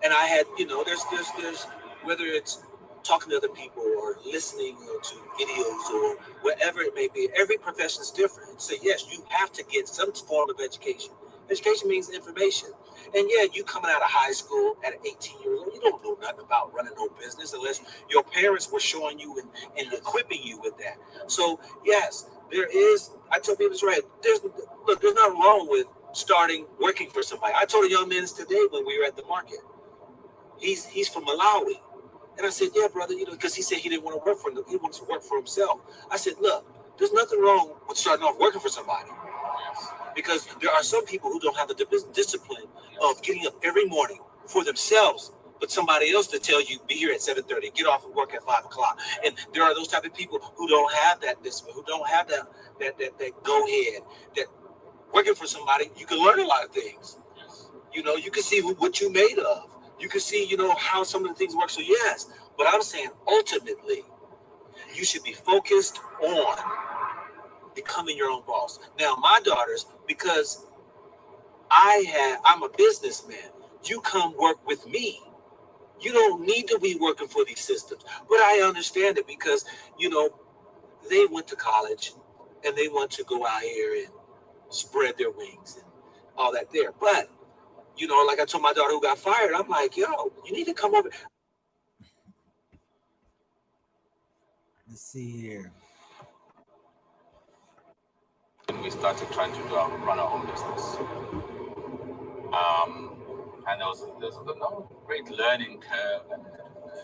And I had, there's whether it's talking to other people or listening to videos or whatever it may be, every profession is different. So yes, you have to get some form of education. Education means information. And yeah, you coming out of high school at 18 years old, you don't know nothing about running no business unless your parents were showing you and equipping you with that. So yes, there is, I tell people it's right. There's nothing wrong with starting working for somebody. I told a young man today when we were at the market, he's from Malawi. And I said, yeah, brother, because he said he didn't want to work for them. He wants to work for himself. I said, look, there's nothing wrong with starting off working for somebody. Because there are some people who don't have the discipline of getting up every morning for themselves, but somebody else to tell you, be here at 7:30, get off of work at 5 o'clock. And there are those type of people who don't have that discipline, who don't have that go ahead, that working for somebody, you can learn a lot of things. You can see what you're made of. You can see, how some of the things work. So yes, but I'm saying ultimately, you should be focused on becoming your own boss. Now, my daughters, because I'm a businessman, you come work with me. You don't need to be working for these systems. But I understand it because, they went to college and they want to go out here and spread their wings and all that there. But like I told my daughter who got fired, I'm like, yo, you need to come over.
Let's see here.
When we started trying to run our own business, and there's a great learning curve. And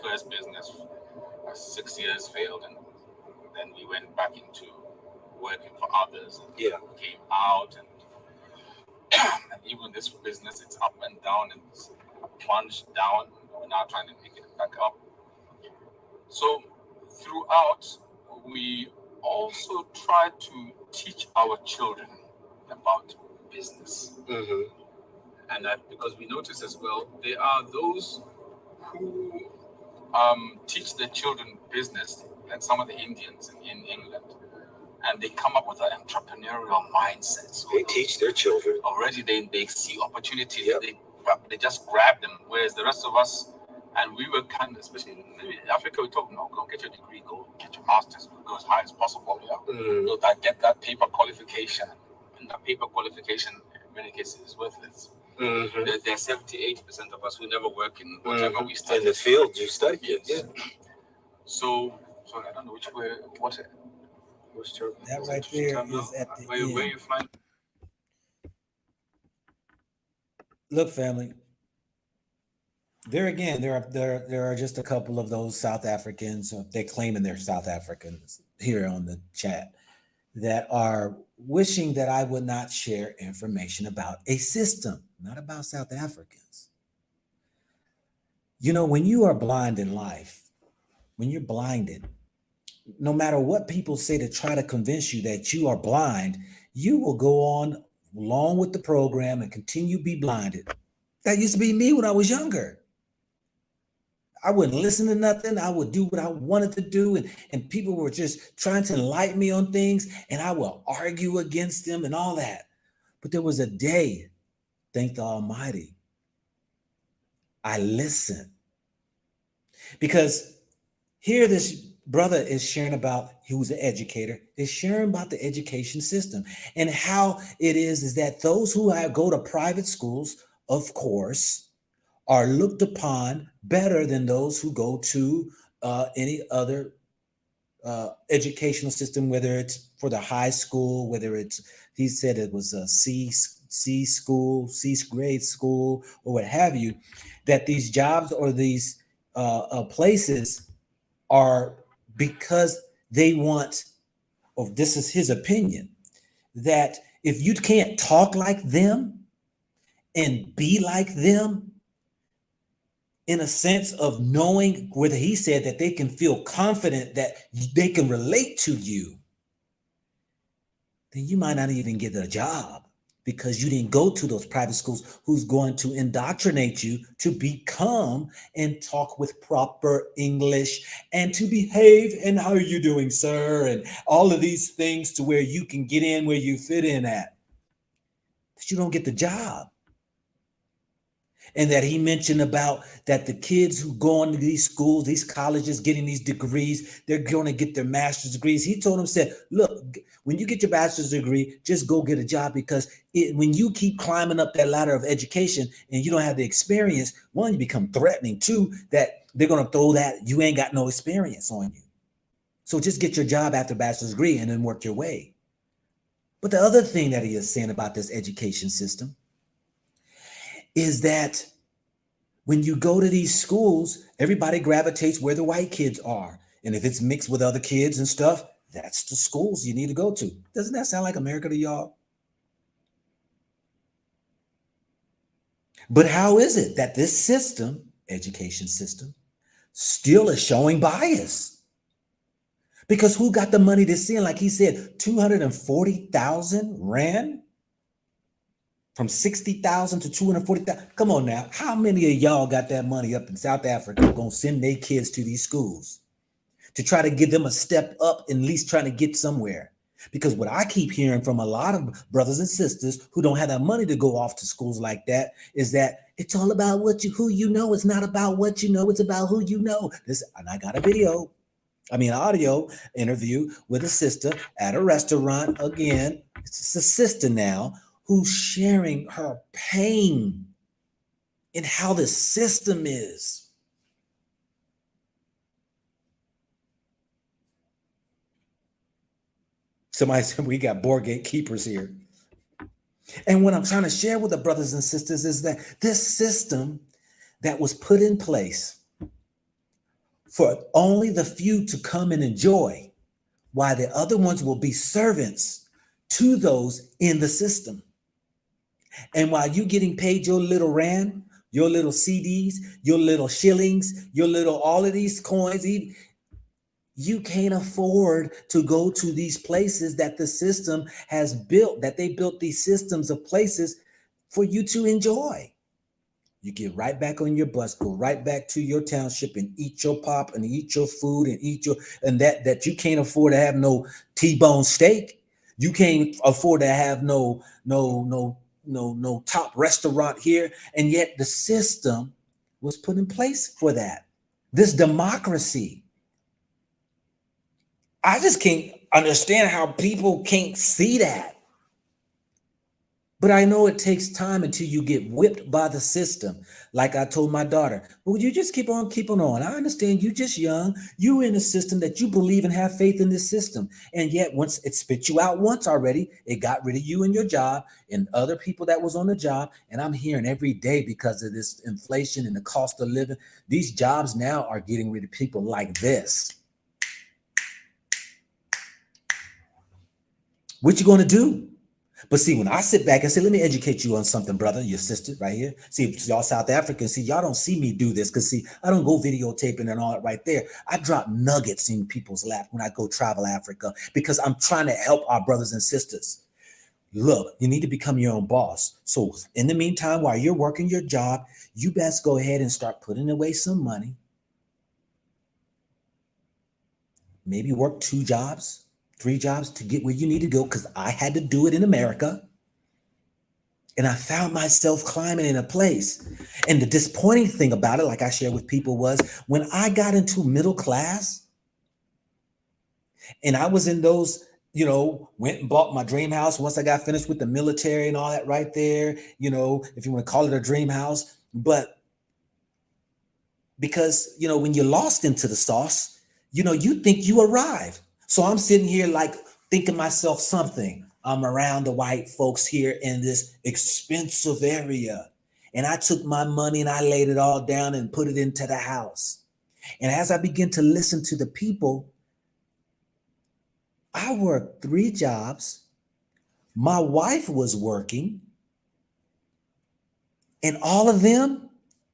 first business, 6 years failed, and then we went back into working for others. And came out and even this business, it's up and down and it's plunged down. We're now trying to pick it back up. So throughout, we also try to teach our children about business.
Mm-hmm.
And that because we notice as well, there are those who teach their children business, like some of the Indians in England. And they come up with an entrepreneurial mindset. So
they teach their children.
Already they see opportunities.
Yep.
They just grab them. Whereas the rest of us, and we were kind of, especially in Africa, we talk, no, go get your degree, go get your master's, go as high as possible. So that get that paper qualification. And that paper qualification, in many cases, is worthless.
Mm-hmm.
There are 70-80% of us who never work in whatever we study.
In the field you study.
Yes.
Yeah.
So I don't know which way, what
that right there is at the end.
Where you find.
Look, family. There again, there are just a couple of those South Africans. They're claiming they're South Africans here on the chat that are wishing that I would not share information about a system, not about South Africans. When you are blind in life, when you're blinded, no matter what people say to try to convince you that you are blind, you will go on along with the program and continue to be blinded. That used to be me when I was younger. I wouldn't listen to nothing. I would do what I wanted to do. And people were just trying to enlighten me on things, and I would argue against them and all that. But there was a day, thank the Almighty, I listened. Because here this brother is sharing about, he was an educator, is sharing about the education system and how it is that those who go to private schools, of course, are looked upon better than those who go to any other educational system, whether it's for the high school, whether it's, he said it was a C school, C grade school, or what have you, that these jobs or these places are because they want, or this is his opinion, that if you can't talk like them and be like them, in a sense of knowing, whether he said that they can feel confident that they can relate to you, then you might not even get a job because you didn't go to those private schools who's going to indoctrinate you to become and talk with proper English and to behave and how are you doing, sir? And all of these things to where you can get in where you fit in at. But you don't get the job. And that he mentioned about that the kids who go into these schools, these colleges, getting these degrees, they're going to get their master's degrees. He told them, said, look, when you get your bachelor's degree, just go get a job, because when you keep climbing up that ladder of education and you don't have the experience, one, you become threatening. Two, that they're going to throw that you ain't got no experience on you. So just get your job after bachelor's degree and then work your way. But the other thing that he is saying about this education system is that when you go to these schools, everybody gravitates where the white kids are. And if it's mixed with other kids and stuff, that's the schools you need to go to. Doesn't that sound like America to y'all? But how is it that this system, education system, still is showing bias? Because who got the money to send? Like he said, 240,000 rand? From 60,000 to 240,000. Come on now. How many of y'all got that money up in South Africa going to send their kids to these schools to try to give them a step up, and at least trying to get somewhere? Because what I keep hearing from a lot of brothers and sisters who don't have that money to go off to schools like that is that it's all about who you know. It's not about what you know. It's about who you know. And I got an audio interview with a sister at a restaurant. Again, it's a sister now, who's sharing her pain in how the system is. Somebody said we got board gatekeepers here. And what I'm trying to share with the brothers and sisters is that this system that was put in place for only the few to come and enjoy, while the other ones will be servants to those in the system. And while you getting paid your little rand, your little CDs, your little shillings, your little all of these coins, you can't afford to go to these places that the system has built, that they built these systems of places for you to enjoy. You get right back on your bus, go right back to your township and eat your pop and eat your food and that you can't afford to have no T-bone steak. You can't afford to have no top restaurant here. And yet the system was put in place for that. This democracy. I just can't understand how people can't see that. But I know it takes time until you get whipped by the system. Like I told my daughter, well, you just keep on. I understand you're just young. You're in a system that you believe and have faith in this system. And yet once it spit you out once already, it got rid of you and your job and other people that was on the job. And I'm hearing every day, because of this inflation and the cost of living, these jobs now are getting rid of people like this. What you going to do? But see, when I sit back and say, let me educate you on something, brother, your sister right here. See, y'all South Africans, see, y'all don't see me do this because, see, I don't go videotaping and all that right there. I drop nuggets in people's lap when I go travel Africa because I'm trying to help our brothers and sisters. Look, you need to become your own boss. So in the meantime, while you're working your job, you best go ahead and start putting away some money maybe work 2 jobs, 3 jobs to get where you need to go, because I had to do it in America. And I found myself climbing in a place. And the disappointing thing about it, like I shared with people, was when I got into middle class and I was in those, went and bought my dream house once I got finished with the military and all that right there, if you want to call it a dream house. But because, when you're lost into the sauce, you think you arrive. So I'm sitting here like thinking myself something. I'm around the white folks here in this expensive area. And I took my money and I laid it all down and put it into the house. And as I began to listen to the people, I worked 3 jobs. My wife was working. And all of them,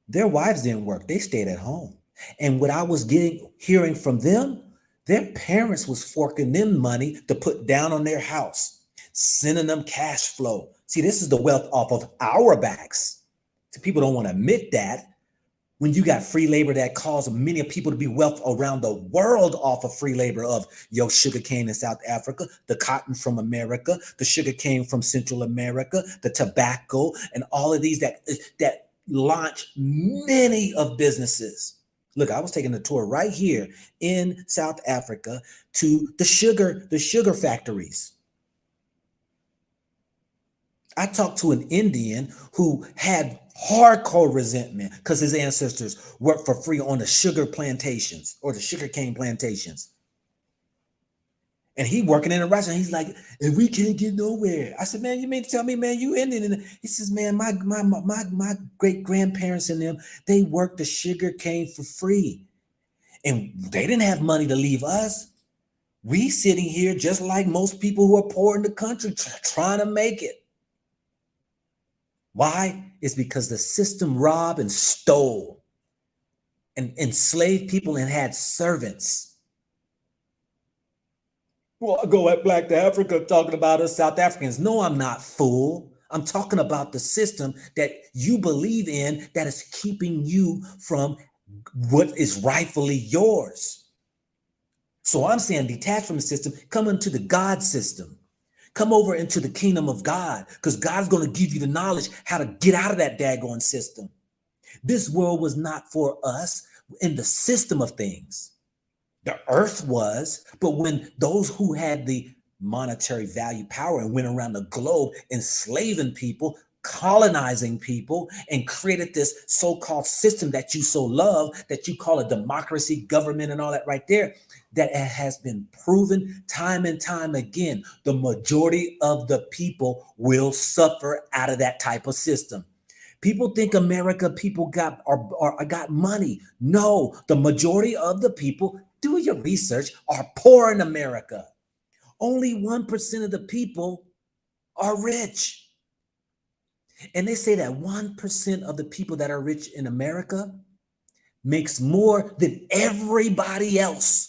their wives didn't work. They stayed at home. And what I was hearing from them, their parents was forking them money to put down on their house, sending them cash flow. See, this is the wealth off of our backs. So people don't want to admit that. When you got free labor that caused many people to be wealth around the world off of free labor of your sugar cane in South Africa, the cotton from America, the sugar cane from Central America, the tobacco, and all of these that launch many of businesses. Look, I was taking a tour right here in South Africa to the sugar factories. I talked to an Indian who had hardcore resentment because his ancestors worked for free on the sugar plantations or the sugarcane plantations. And he working in a restaurant. He's like, and we can't get nowhere. I said, man, you mean to tell me, man, you Indian? He says, man, my great grandparents and them, they worked the sugar cane for free. And they didn't have money to leave us. We sitting here just like most people who are poor in the country trying to make it. Why? It's because the system robbed and stole and enslaved people and had servants. Well, I go back to Africa talking about us South Africans. No, I'm not, fool. I'm talking about the system that you believe in that is keeping you from what is rightfully yours. So I'm saying detach from the system, come into the God system. Come over into the kingdom of God, because God's going to give you the knowledge how to get out of that daggone system. This world was not for us in the system of things. The earth was, but when those who had the monetary value power and went around the globe enslaving people, colonizing people, and created this so-called system that you so love, that you call a democracy, government, and all that right there, that has been proven time and time again. The majority of the people will suffer out of that type of system. People think America people got money. No, the majority of the people, do your research, are poor in America. Only 1% of the people are rich. And they say that 1% of the people that are rich in America makes more than everybody else.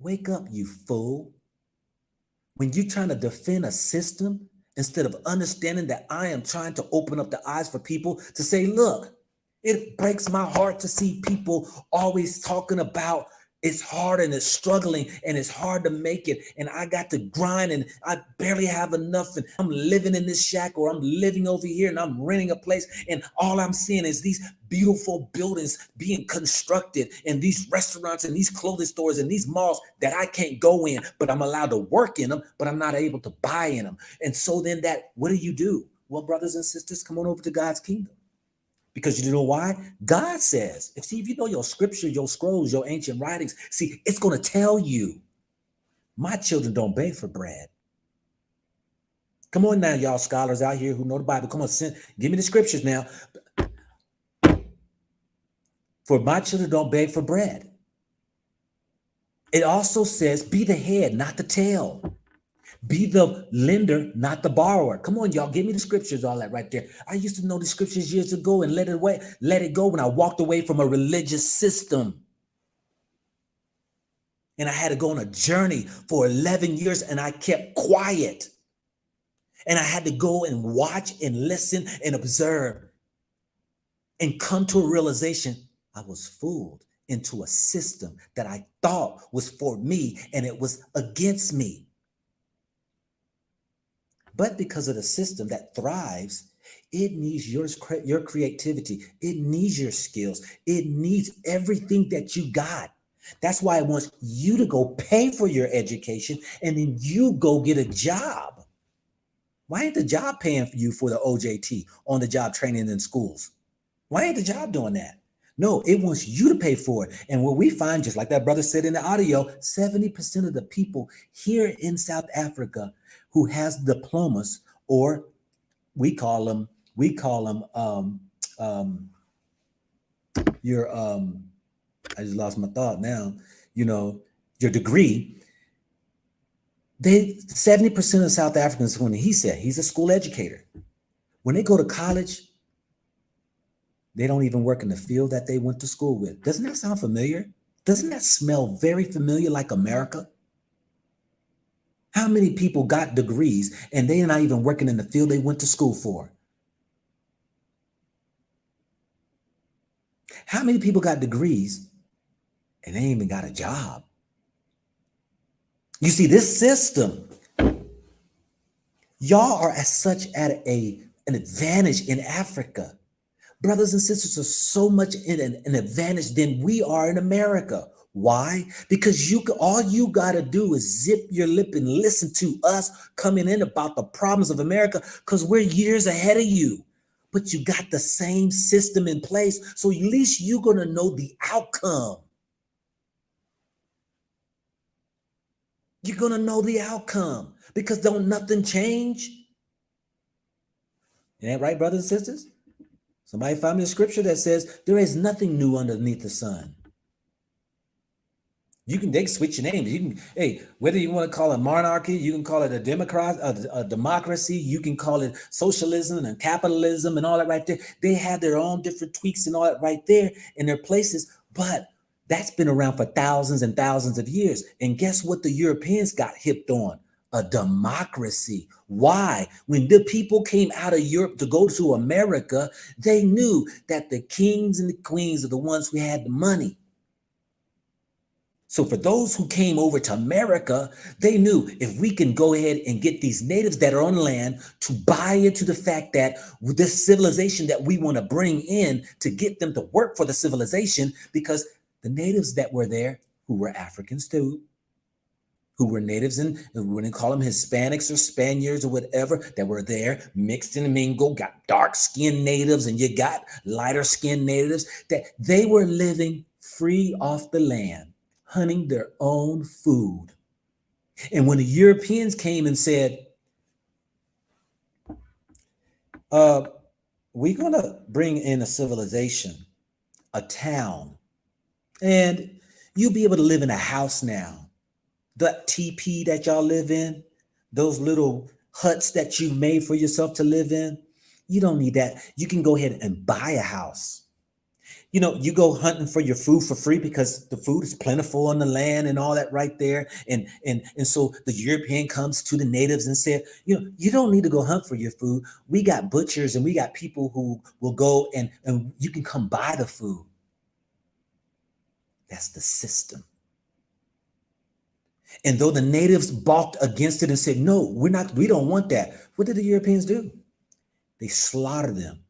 Wake up, you fool. When you're trying to defend a system, instead of understanding that I am trying to open up the eyes for people to say, look, it breaks my heart to see people always talking about it's hard and it's struggling and it's hard to make it. And I got to grind and I barely have enough. And I'm living in this shack, or I'm living over here and I'm renting a place. And all I'm seeing is these beautiful buildings being constructed and these restaurants and these clothing stores and these malls that I can't go in, but I'm allowed to work in them, but I'm not able to buy in them. And so then what do? Well, brothers and sisters, come on over to God's kingdom. Because you know why? God says, if you know your scripture, your scrolls, your ancient writings, see, it's going to tell you, my children don't beg for bread. Come on now, y'all scholars out here who know the Bible. Come on, give me the scriptures now. For my children don't beg for bread. It also says, be the head, not the tail. Be the lender, not the borrower. Come on, y'all. Give me the scriptures, all that right there. I used to know the scriptures years ago and let it go when I walked away from a religious system. And I had to go on a journey for 11 years and I kept quiet. And I had to go and watch and listen and observe and come to a realization I was fooled. into a system that I thought was for me and it was against me. But because of the system that thrives, it needs your creativity. It needs your skills. It needs everything that you got. That's why it wants you to go pay for your education and then you go get a job. Why ain't the job paying for you for the OJT, on the job training in schools? Why ain't the job doing that? No, it wants you to pay for it. And what we find, just like that brother said in the audio, 70% of the people here in South Africa who has diplomas, or we call them your I just lost my thought now, your degree. 70% of South Africans, when he said he's a school educator, when they go to college, they don't even work in the field that they went to school with. Doesn't that sound familiar? Doesn't that smell very familiar like America? How many people got degrees and they're not even working in the field they went to school for? How many people got degrees and they ain't even got a job? You see, this system, y'all are as such at an advantage in Africa. Brothers and sisters are so much in an advantage than we are in America. Why? Because all you got to do is zip your lip and listen to us coming in about the problems of America, because we're years ahead of you. But you got the same system in place, so at least you're going to know the outcome. You're going to know the outcome, because don't nothing change. Ain't that right, brothers and sisters? Somebody find me a scripture that says there is nothing new underneath the sun. They can switch your names. Whether you want to call it monarchy, you can call it a democracy, you can call it socialism and capitalism and all that right there. They have their own different tweaks and all that right there in their places, but that's been around for thousands and thousands of years. And guess what the Europeans got hipped on? A democracy. Why? When the people came out of Europe to go to America, they knew that the kings and the queens are the ones who had the money. So for those who came over to America, they knew if we can go ahead and get these natives that are on land to buy into the fact that with this civilization that we want to bring in, to get them to work for the civilization, because the natives that were there, who were Africans too, who were natives, and we wouldn't call them Hispanics or Spaniards or whatever, that were there, mixed and mingled, got dark-skinned natives and you got lighter-skinned natives, that they were living free off the land, hunting their own food. And when the Europeans came and said, we're going to bring in a civilization, a town, and you'll be able to live in a house now. That TP that y'all live in, those little huts that you made for yourself to live in, you don't need that. You can go ahead and buy a house. You go hunting for your food for free because the food is plentiful on the land and all that right there. And so the European comes to the natives and said, you don't need to go hunt for your food. We got butchers and we got people who will go and you can come buy the food. That's the system. And though the natives balked against it and said, no, we don't want that. What did the Europeans do? They slaughtered them.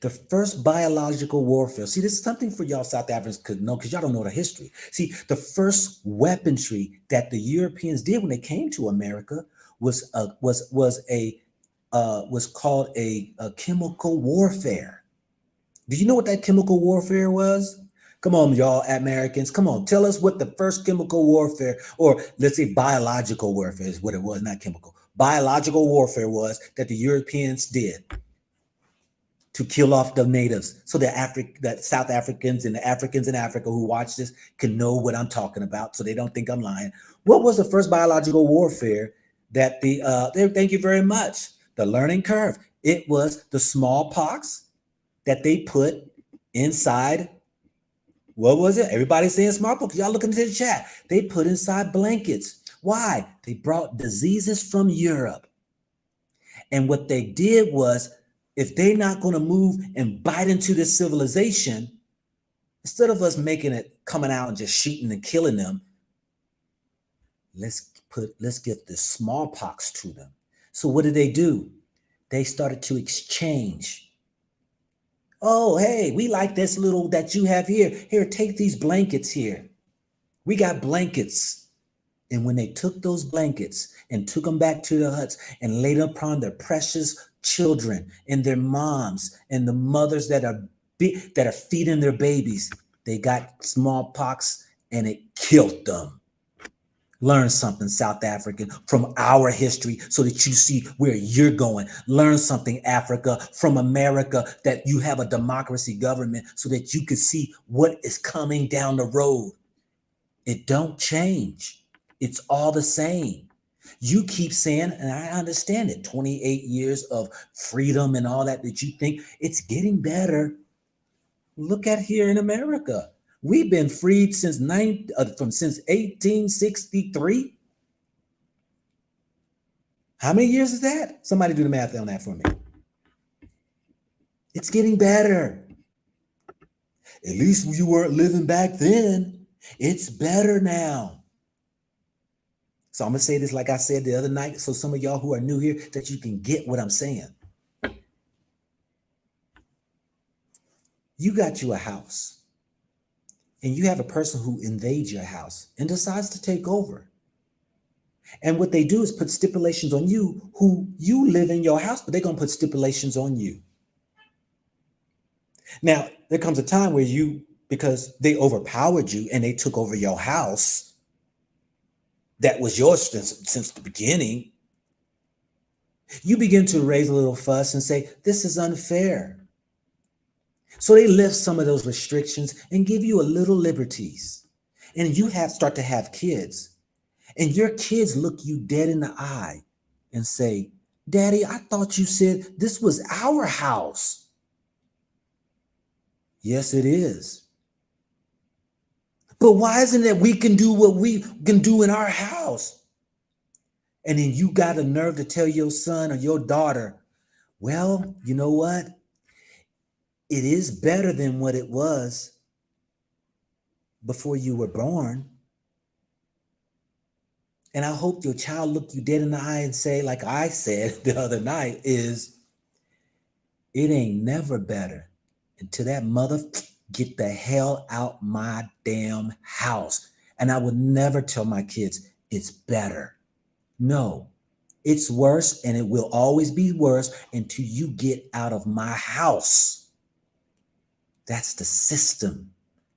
The first biological warfare. See, this is something for y'all South Africans could know, because y'all don't know the history. See, the first weaponry that the Europeans did when they came to America was called a chemical warfare. Do you know what that chemical warfare was? Come on, y'all Americans. Come on, tell us what the first chemical warfare, or let's say biological warfare is what it was, not chemical. Biological warfare was that the Europeans did to kill off the natives, so that South Africans and the Africans in Africa who watch this can know what I'm talking about, so they don't think I'm lying. What was the first biological warfare that thank you very much, the learning curve. It was the smallpox that they put inside. What was it? Everybody saying smallpox. Y'all looking into the chat. They put inside blankets. Why? They brought diseases from Europe. And what they did was, if they're not going to move and bite into this civilization, Instead of us making it coming out and just shooting and killing them, let's give the smallpox to them. So what did they do? They started to exchange. Oh, hey, we like this little that you have here. Here, take these blankets here. We got blankets. And when they took those blankets and took them back to the huts and laid upon their precious children and their moms and the mothers that are feeding their babies, they got smallpox and it killed them. Learn something, South African, from our history so that you see where you're going. Learn something, Africa, from America, that you have a democracy government so that you can see what is coming down the road. It don't change. It's all the same. You keep saying, and I understand it, 28 years of freedom and all that you think it's getting better. Look at here in America. We've been freed since 1863. How many years is that? Somebody do the math on that for me. It's getting better. At least you weren't living back then. It's better now. So I'm going to say this like I said the other night, so some of y'all who are new here, that you can get what I'm saying. You got you a house. And you have a person who invades your house and decides to take over. And what they do is put stipulations on you, who you live in your house, but they're going to put stipulations on you. Now, there comes a time where because they overpowered you and they took over your house that was yours since the beginning, you begin to raise a little fuss and say, this is unfair. So they lift some of those restrictions and give you a little liberties. And you start to have kids. And your kids look you dead in the eye and say, Daddy, I thought you said this was our house. Yes, it is. But why isn't it we can do what we can do in our house? And then you got the nerve to tell your son or your daughter, well, you know what? It is better than what it was before you were born. And I hope your child look you dead in the eye and say, like I said the other night, it ain't never better until that mother get the hell out my damn house. And I would never tell my kids it's better. No, it's worse, and it will always be worse until you get out of my house. That's the system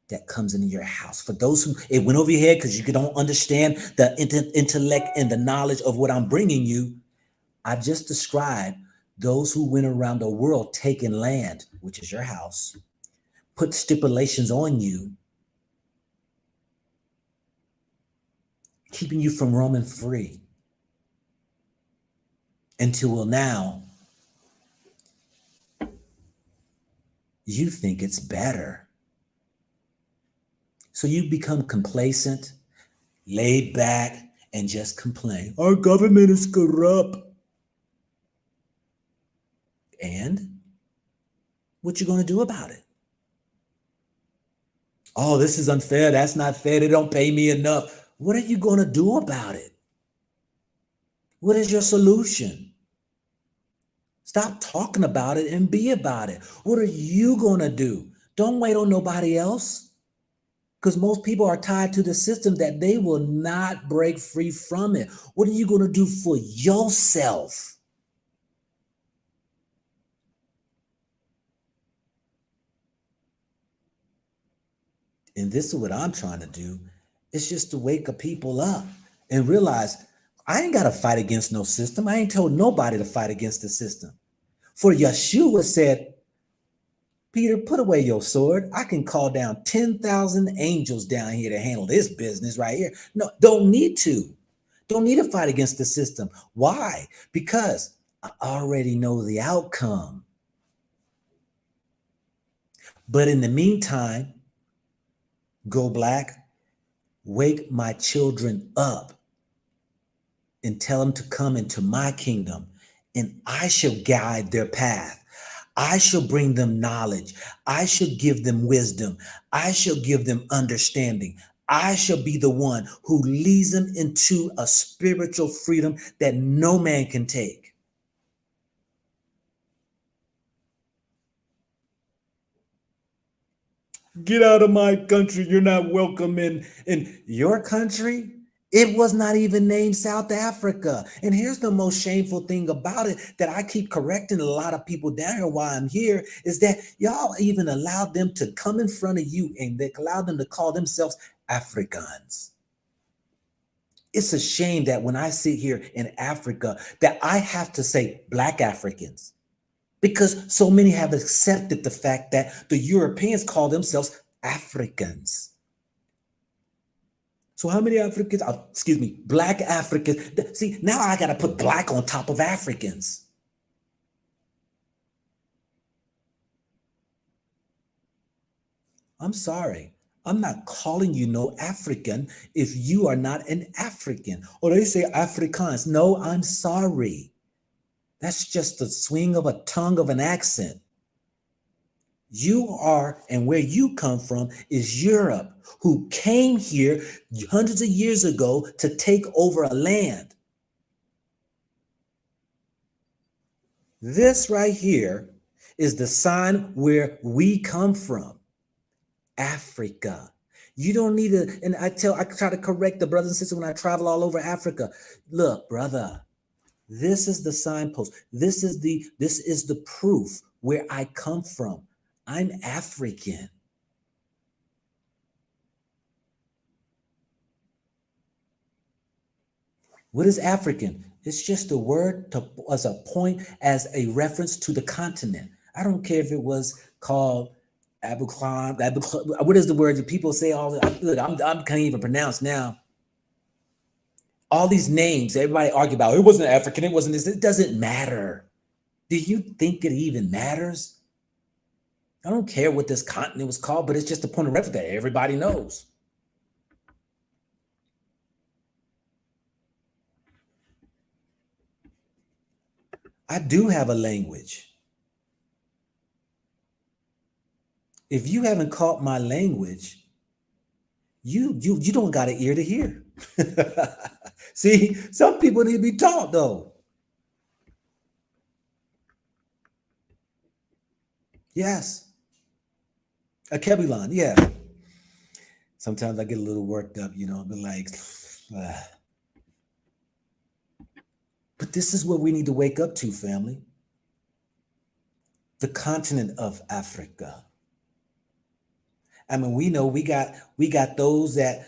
that comes into your house. For those who it went over your head because you don't understand the intellect and the knowledge of what I'm bringing you, I just described those who went around the world taking land, which is your house, put stipulations on you, keeping you from roaming free until now you think it's better. So you become complacent, laid back, and just complain. Our government is corrupt. And what you going to do about it? Oh, this is unfair. That's not fair. They don't pay me enough. What are you going to do about it? What is your solution? Stop talking about it and be about it. What are you going to do? Don't wait on nobody else. Because most people are tied to the system that they will not break free from it. What are you going to do for yourself? And this is what I'm trying to do. It's just to wake up people up and realize I ain't got to fight against no system. I ain't told nobody to fight against the system. For Yeshua said, Peter, put away your sword. I can call down 10,000 angels down here to handle this business right here. No, don't need to. Don't need to fight against the system. Why? Because I already know the outcome. But in the meantime, go black, wake my children up and tell them to come into my kingdom, and I shall guide their path. I shall bring them knowledge. I shall give them wisdom. I shall give them understanding. I shall be the one who leads them into a spiritual freedom that no man can take. Get out of my country. You're not welcome in your country. It was not even named South Africa. And here's the most shameful thing about it that I keep correcting a lot of people down here while I'm here is that y'all even allowed them to come in front of you and they allowed them to call themselves Africans. It's a shame that when I sit here in Africa that I have to say Black Africans, because so many have accepted the fact that the Europeans call themselves Africans. So how many Africans, Black Africans? See, now I got to put Black on top of Africans. I'm sorry. I'm not calling you no African if you are not an African. Or they say Afrikaans. No, I'm sorry. That's just the swing of a tongue of an accent. You are, and where you come from is Europe, who came here hundreds of years ago to take over a land. This right here is the sign where we come from, Africa. You don't need to, and I try to correct the brothers and sisters when I travel all over Africa. Look, brother, this is the signpost. This is the proof where I come from. I'm African. What is African? It's just a word as a point, as a reference to the continent. I don't care if it was called Abukhlan. What is the word that people say all the time? I can't even pronounce now. All these names, everybody argue about, it wasn't African, it wasn't this. It doesn't matter. Do you think it even matters? I don't care what this continent was called, but it's just a point of reference that everybody knows. I do have a language. If you haven't caught my language, you don't got an ear to hear. See, some people need to be taught though. Yes. A Kebulan, yeah. Sometimes I get a little worked up, but like, but this is what we need to wake up to, family. The continent of Africa. I mean, we know we got those that,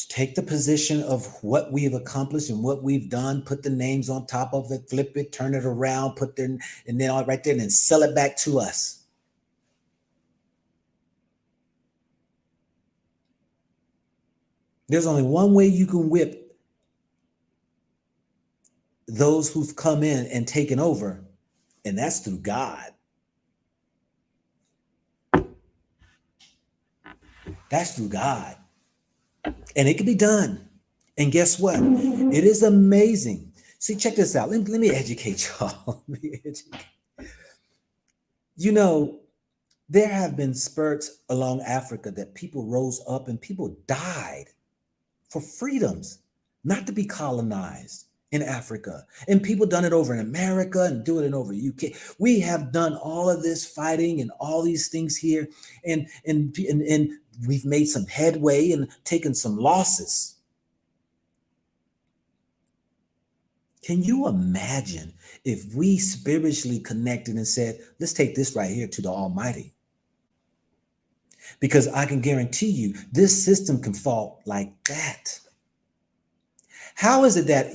take the position of what we have accomplished and what we've done, put the names on top of it, flip it, turn it around, put them, and then all right there, and then sell it back to us. There's only one way you can whip those who've come in and taken over, and that's through God. That's through God. And it can be done. And guess what? It is amazing. See, check this out. Let me educate y'all. There have been spurts along Africa that people rose up and people died for freedoms, not to be colonized in Africa. And people done it over in America and doing it over UK. We have done all of this fighting and all these things here, and we've made some headway and taken some losses. Can you imagine if we spiritually connected and said, let's take this right here to the Almighty? Because I can guarantee you this system can fall like that. How is it that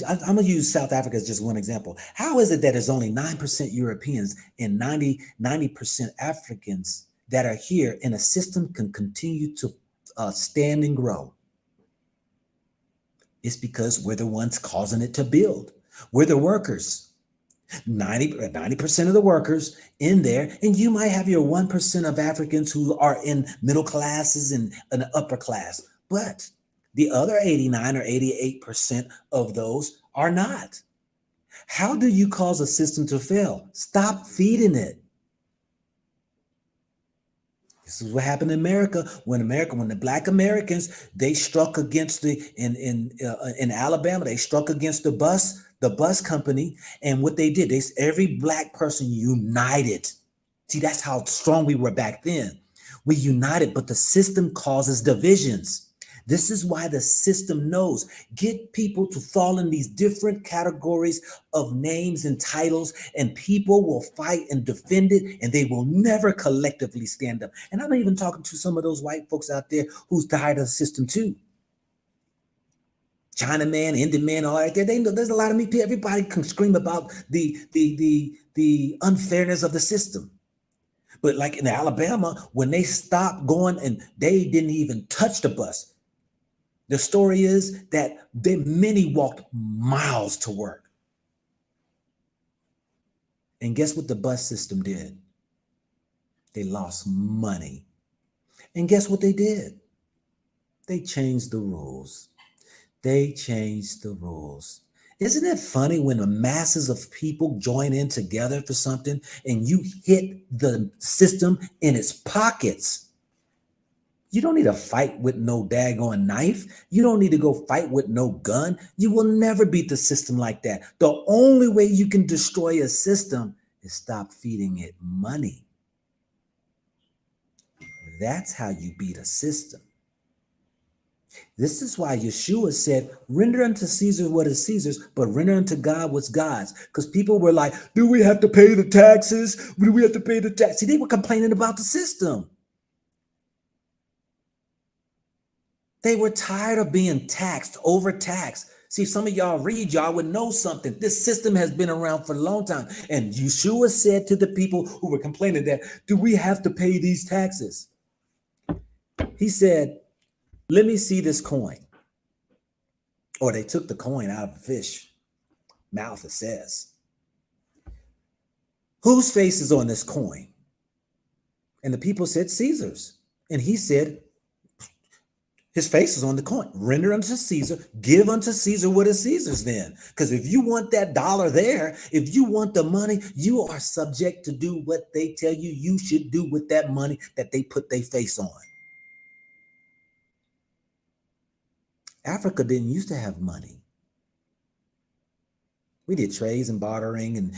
I'm going to use South Africa as just one example. How is it that there's only 9% Europeans and 90% Africans that are here and a system can continue to stand and grow? It's because we're the ones causing it to build. We're the workers. 90% of the workers in there, and you might have your 1% of Africans who are in middle classes and an upper class, but the other 89 or 88% of those are not. How do you cause a system to fail? Stop feeding it. This is what happened in America when the Black Americans, they struck against in Alabama, they struck against the bus company, and what they did, every Black person united. See, that's how strong we were back then. We united, but the system causes divisions. This is why the system knows. Get people to fall in these different categories of names and titles, and people will fight and defend it, and they will never collectively stand up. And I'm even talking to some of those white folks out there who's tired of the system too. Chinaman, Indian man, all right there. They know there's a lot of me. Everybody can scream about the unfairness of the system. But like in Alabama, when they stopped going and they didn't even touch the bus, the story is that many walked miles to work. And guess what the bus system did? They lost money. And guess what they did? They changed the rules. They changed the rules. Isn't it funny when the masses of people join in together for something and you hit the system in its pockets? You don't need to fight with no daggone knife. You don't need to go fight with no gun. You will never beat the system like that. The only way you can destroy a system is stop feeding it money. That's how you beat a system. This is why Yeshua said, render unto Caesar what is Caesar's, but render unto God what's God's. Because people were like, do we have to pay the taxes? Do we have to pay the tax? See, they were complaining about the system. They were tired of being taxed, overtaxed. See, some of y'all would know something. This system has been around for a long time. And Yeshua said to the people who were complaining that, do we have to pay these taxes? He said, let me see this coin. Or they took the coin out of the fish mouth, it says. Whose face is on this coin? And the people said, Caesar's. And he said, his face is on the coin. Render unto Caesar, give unto Caesar what is Caesar's then. Because if you want that dollar there, if you want the money, you are subject to do what they tell you you should do with that money that they put their face on. Africa didn't used to have money. We did trades and bartering, and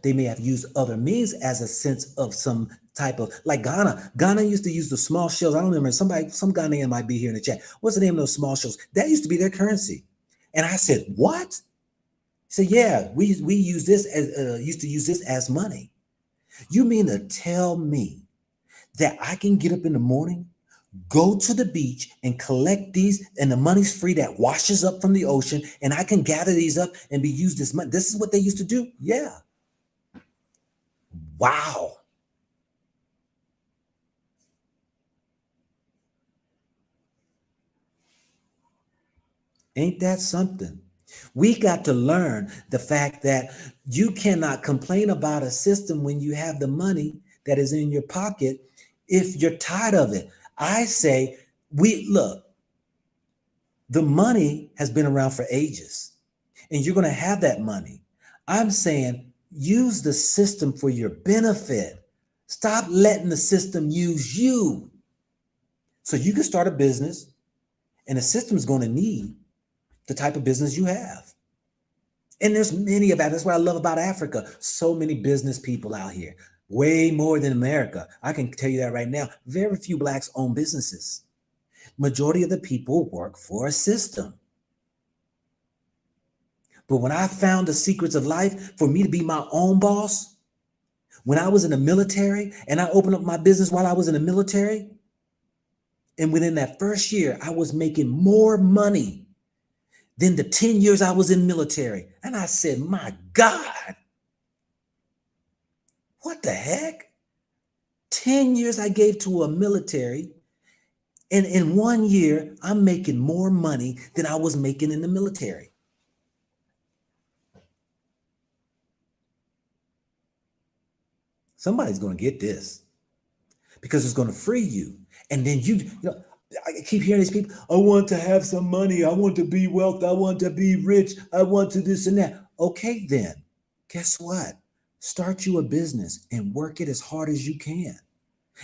they may have used other means as a sense of some type of, like Ghana. Ghana used to use the small shells. I don't remember, some Ghanaian might be here in the chat. What's the name of those small shells? That used to be their currency. And I said, what? He said, yeah, we use this as used to use this as money. You mean to tell me that I can get up in the morning, go to the beach and collect these, and the money's free that washes up from the ocean, and I can gather these up and be used as money? This is what they used to do? Yeah. Wow. Ain't that something? We got to learn the fact that you cannot complain about a system when you have the money that is in your pocket if you're tired of it. I say, the money has been around for ages, and you're going to have that money. I'm saying use the system for your benefit. Stop letting the system use you. So you can start a business, and the system is going to need the type of business you have. And there's many of that. That's what I love about Africa. So many business people out here. Way more than America. I can tell you that right now. Very few Blacks own businesses. Majority of the people work for a system. But when I found the secrets of life for me to be my own boss, when I was in the military and I opened up my business while I was in the military, and within that first year, I was making more money than the 10 years I was in military. And I said, my God, what the heck? 10 years I gave to a military, and in 1 year, I'm making more money than I was making in the military. Somebody's going to get this because it's going to free you. And then I keep hearing these people, I want to have some money. I want to be wealthy. I want to be rich. I want to this and that. Okay, then, guess what? Start you a business and work it as hard as you can.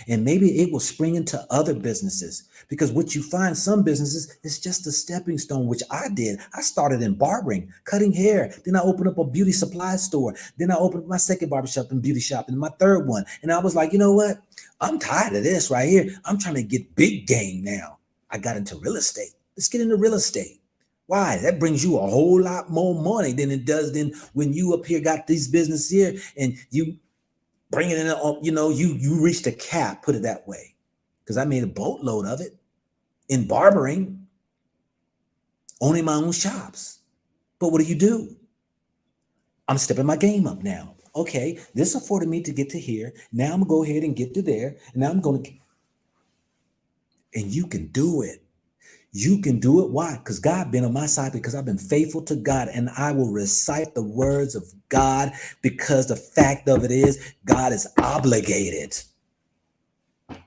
And maybe it will spring into other businesses, because what you find some businesses is just a stepping stone, which I did. I started in barbering, cutting hair. Then I opened up a beauty supply store. Then I opened up my second barbershop and beauty shop and my third one. And I was like, you know what? I'm tired of this right here. I'm trying to get big game now. I got into real estate. Let's get into real estate. Why? That brings you a whole lot more money than it does than when you up here got these business here and you bring it in, you reached a cap, put it that way. Because I made a boatload of it in barbering, owning my own shops. But what do? I'm stepping my game up now. Okay, this afforded me to get to here. Now I'm gonna go ahead and get to there. And now and you can do it. You can do it. Why? Because God been on my side, because I've been faithful to God, and I will recite the words of God, because the fact of it is God is obligated.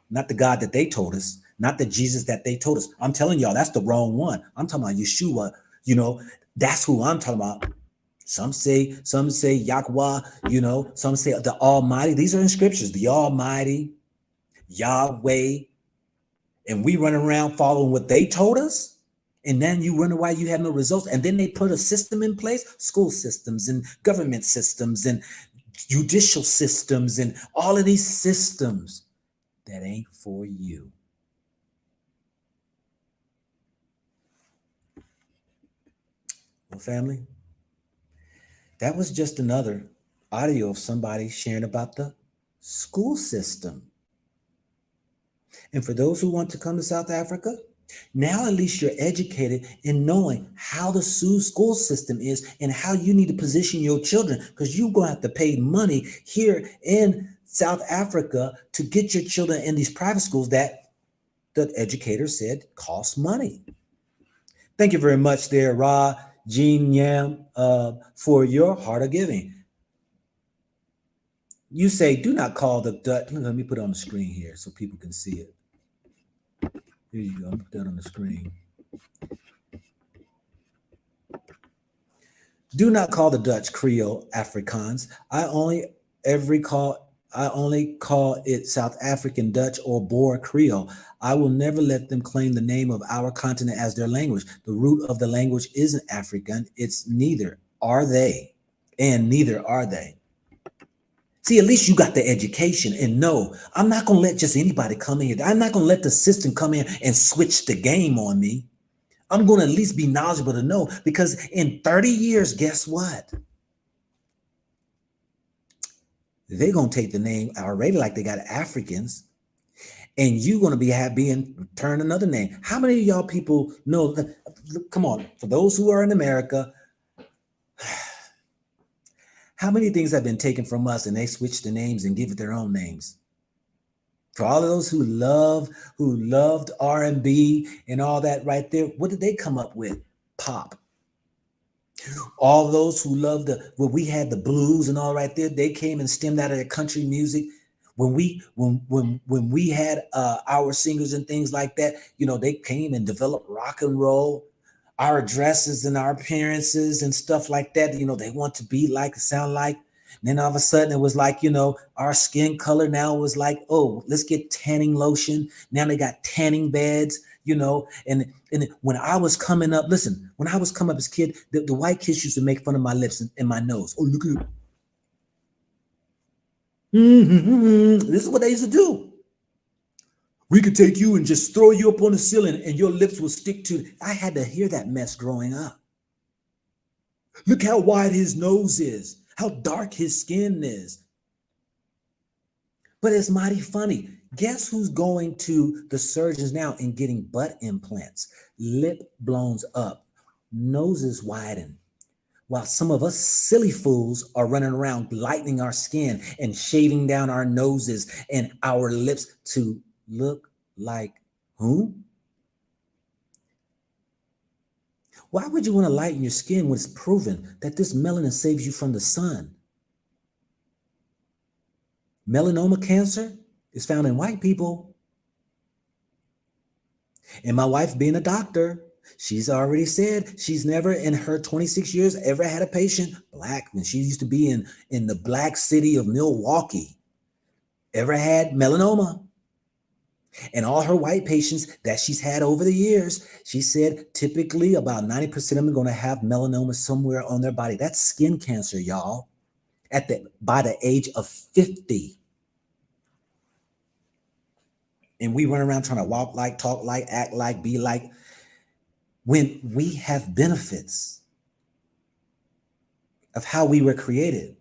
Not the God that they told us, not the Jesus that they told us. I'm telling y'all, that's the wrong one. I'm talking about Yeshua. That's who I'm talking about. Some say Yahweh, some say the Almighty. These are in scriptures, the Almighty, Yahweh. And we run around following what they told us. And then you wonder why you have no results. And then they put a system in place, school systems and government systems and judicial systems and all of these systems that ain't for you. Well, family, that was just another audio of somebody sharing about the school system. And for those who want to come to South Africa, now at least you're educated in knowing how the school system is and how you need to position your children, because you're going to have to pay money here in South Africa to get your children in these private schools that the educator said cost money. Thank you very much there, Ra Jean Yam, for your heart of giving. You say, do not call the Dutch. Let me put it on the screen here so people can see it. Here you go. I'll put that on the screen. Do not call the Dutch Creole Afrikaans. I only call it South African Dutch or Boer Creole. I will never let them claim the name of our continent as their language. The root of the language isn't African. It's neither are they, and neither are they. See, at least you got the education, and no, I'm not going to let just anybody come in here. I'm not going to let the system come in and switch the game on me. I'm going to at least be knowledgeable to know, because in 30 years, guess what? They're going to take the name already like they got Africans, and you're going to be happy and turn another name. How many of y'all people know? Come on, for those who are in America, how many things have been taken from us and they switch the names and give it their own names? For all of those who loved R&B and all that right there, what did they come up with? Pop. All those who loved we had the blues and all right there, they came and stemmed out of their country music. When we had our singers and things like that, they came and developed rock and roll. Our dresses and our appearances and stuff like that, they want to be like, sound like. And then all of a sudden it was like, our skin color now was like, oh, let's get tanning lotion. Now they got tanning beds, and when I was coming up, listen, when I was coming up as a kid, the white kids used to make fun of my lips and my nose. Oh, look at it. This is what they used to do. We could take you and just throw you up on the ceiling and your lips will stick to. I had to hear that mess growing up. Look how wide his nose is, how dark his skin is. But it's mighty funny. Guess who's going to the surgeons now and getting butt implants, lip blown up, noses widened, while some of us silly fools are running around lightening our skin and shaving down our noses and our lips to look like who? Why would you want to lighten your skin when it's proven that this melanin saves you from the sun? Melanoma cancer is found in white people. And my wife, being a doctor, She's already said she's never in her 26 years ever had a patient black when she used to be in the black city of Milwaukee, ever had melanoma. And all her white patients that she's had over the years, she said typically about 90% of them are going to have melanoma somewhere on their body. That's skin cancer, y'all, by the age of 50. And we run around trying to walk like, talk like, act like, be like, when we have benefits of how we were created.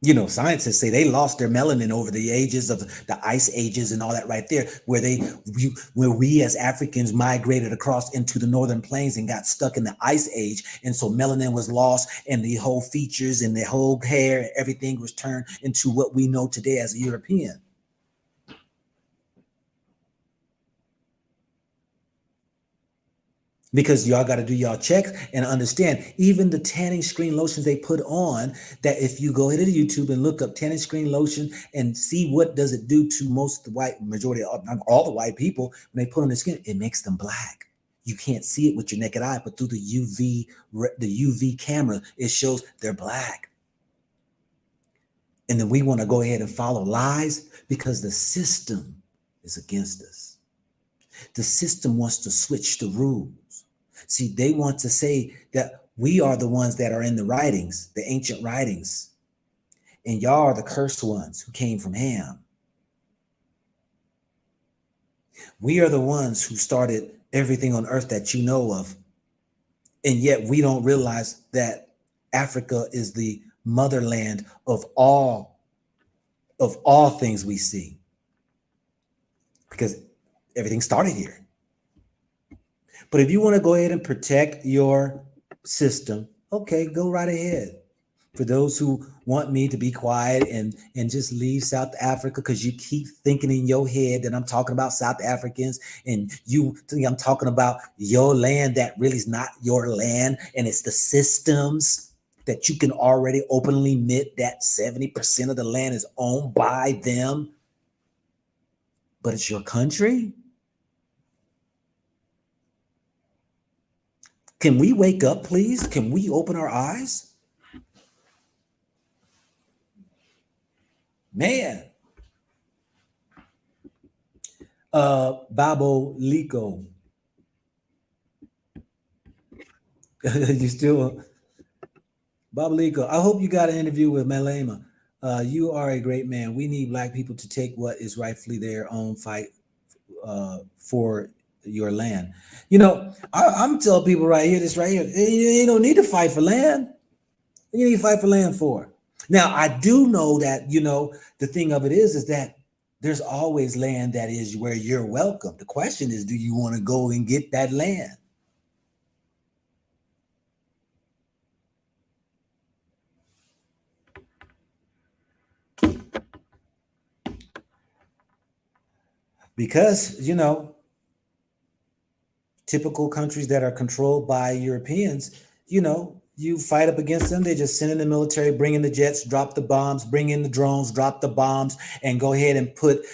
You know, scientists say they lost their melanin over the ages of the ice ages and all that right there, where we as Africans migrated across into the northern plains and got stuck in the ice age. And so melanin was lost and the whole features and the whole hair, everything was turned into what we know today as a European. Because y'all got to do y'all checks and understand, even the tanning screen lotions they put on, that if you go into YouTube and look up tanning screen lotion and see what does it do to most of the majority of all the white people, when they put on their skin, it makes them black. You can't see it with your naked eye, but through the UV camera, it shows they're black. And then we want to go ahead and follow lies because the system is against us. The system wants to switch the rules. See, they want to say that we are the ones that are in the writings, the ancient writings, and y'all are the cursed ones who came from Ham. We are the ones who started everything on earth that you know of, and yet we don't realize that Africa is the motherland of all things we see, because everything started here. But if you want to go ahead and protect your system, okay, go right ahead. For those who want me to be quiet and just leave South Africa because you keep thinking in your head that I'm talking about South Africans and you think I'm talking about your land that really is not your land, and it's the systems that you can already openly admit that 70% of the land is owned by them, but it's your country. Can we wake up, please? Can we open our eyes? Man. Babo Lico. You still? Babo Lico, I hope you got an interview with Malema. You are a great man. We need Black people to take what is rightfully their own, fight for your land. You know, I'm telling people right here, you don't need to fight for land. You need to fight for land for. Now, I do know that, you know, the thing of it is that there's always land that is where you're welcome. The question is, do you want to go and get that land? Because, you know, typical countries that are controlled by Europeans, you know, you fight up against them. They just send in the military, bring in the jets, drop the bombs, bring in the drones, drop the bombs, and go ahead and put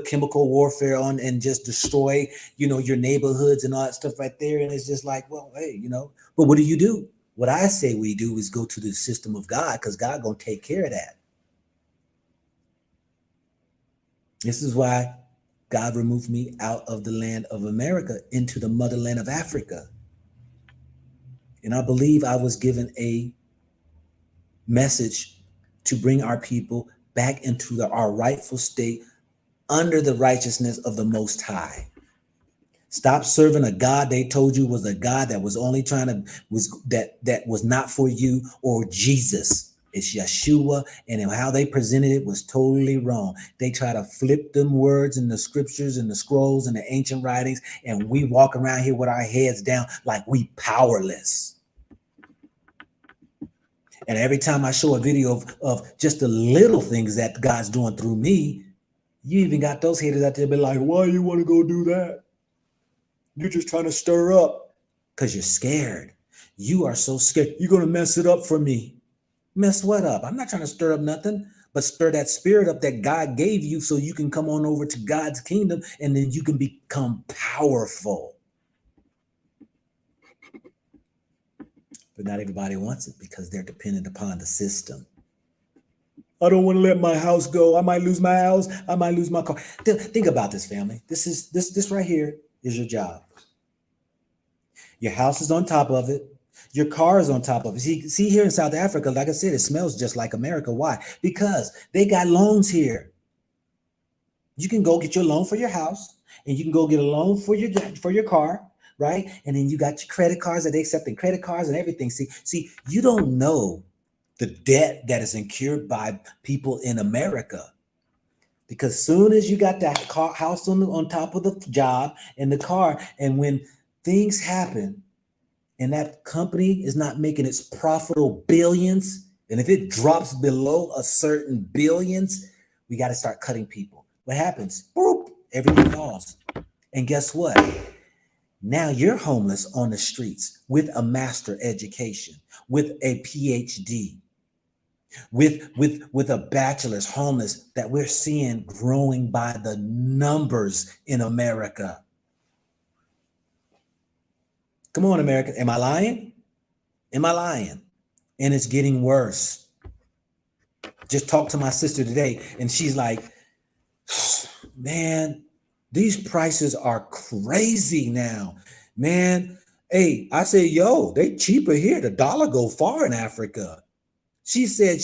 chemical warfare on and just destroy, you know, your neighborhoods and all that stuff right there. And it's just like, well, hey, you know, but what do? What I say we do is go to the system of God, because God gonna take care of that. This is why God removed me out of the land of America into the motherland of Africa. And I believe I was given a message to bring our people back into our rightful state under the righteousness of the Most High. Stop serving a God they told you was a God that was only that was not for you, or Jesus. It's Yeshua, and how they presented it was totally wrong. They try to flip them words in the scriptures and the scrolls and the ancient writings, and we walk around here with our heads down like we powerless. And every time I show a video of just the little things that God's doing through me, you even got those haters out there be like, why you want to go do that? You're just trying to stir up. Because you're scared. You are so scared. You're going to mess it up for me. Mess what up? I'm not trying to stir up nothing, but stir that spirit up that God gave you so you can come on over to God's kingdom and then you can become powerful. But not everybody wants it because they're dependent upon the system. I don't want to let my house go. I might lose my house. I might lose my car. Think about this, family. This right here is your job. Your house is on top of it. Your car is on top of it. See here in South Africa, like I said, it smells just like America. Why? Because they got loans here. You can go get your loan for your house, and you can go get a loan for your car, right? And then you got your credit cards that they accept in credit cards and everything. See, you don't know the debt that is incurred by people in America. Because soon as you got that house on top of the job and the car, and when things happen and that company is not making its profitable billions, and if it drops below a certain billions, we got to start cutting people. What happens? Boop, everything falls. And guess what? Now you're homeless on the streets with a master education, with a PhD, with a bachelor's, homeless that we're seeing growing by the numbers in America. Come on, America. Am I lying? Am I lying? And it's getting worse. Just talked to my sister today, and she's like, man, these prices are crazy now, man. Hey, I say, yo, they cheaper here. The dollar go far in Africa. She said,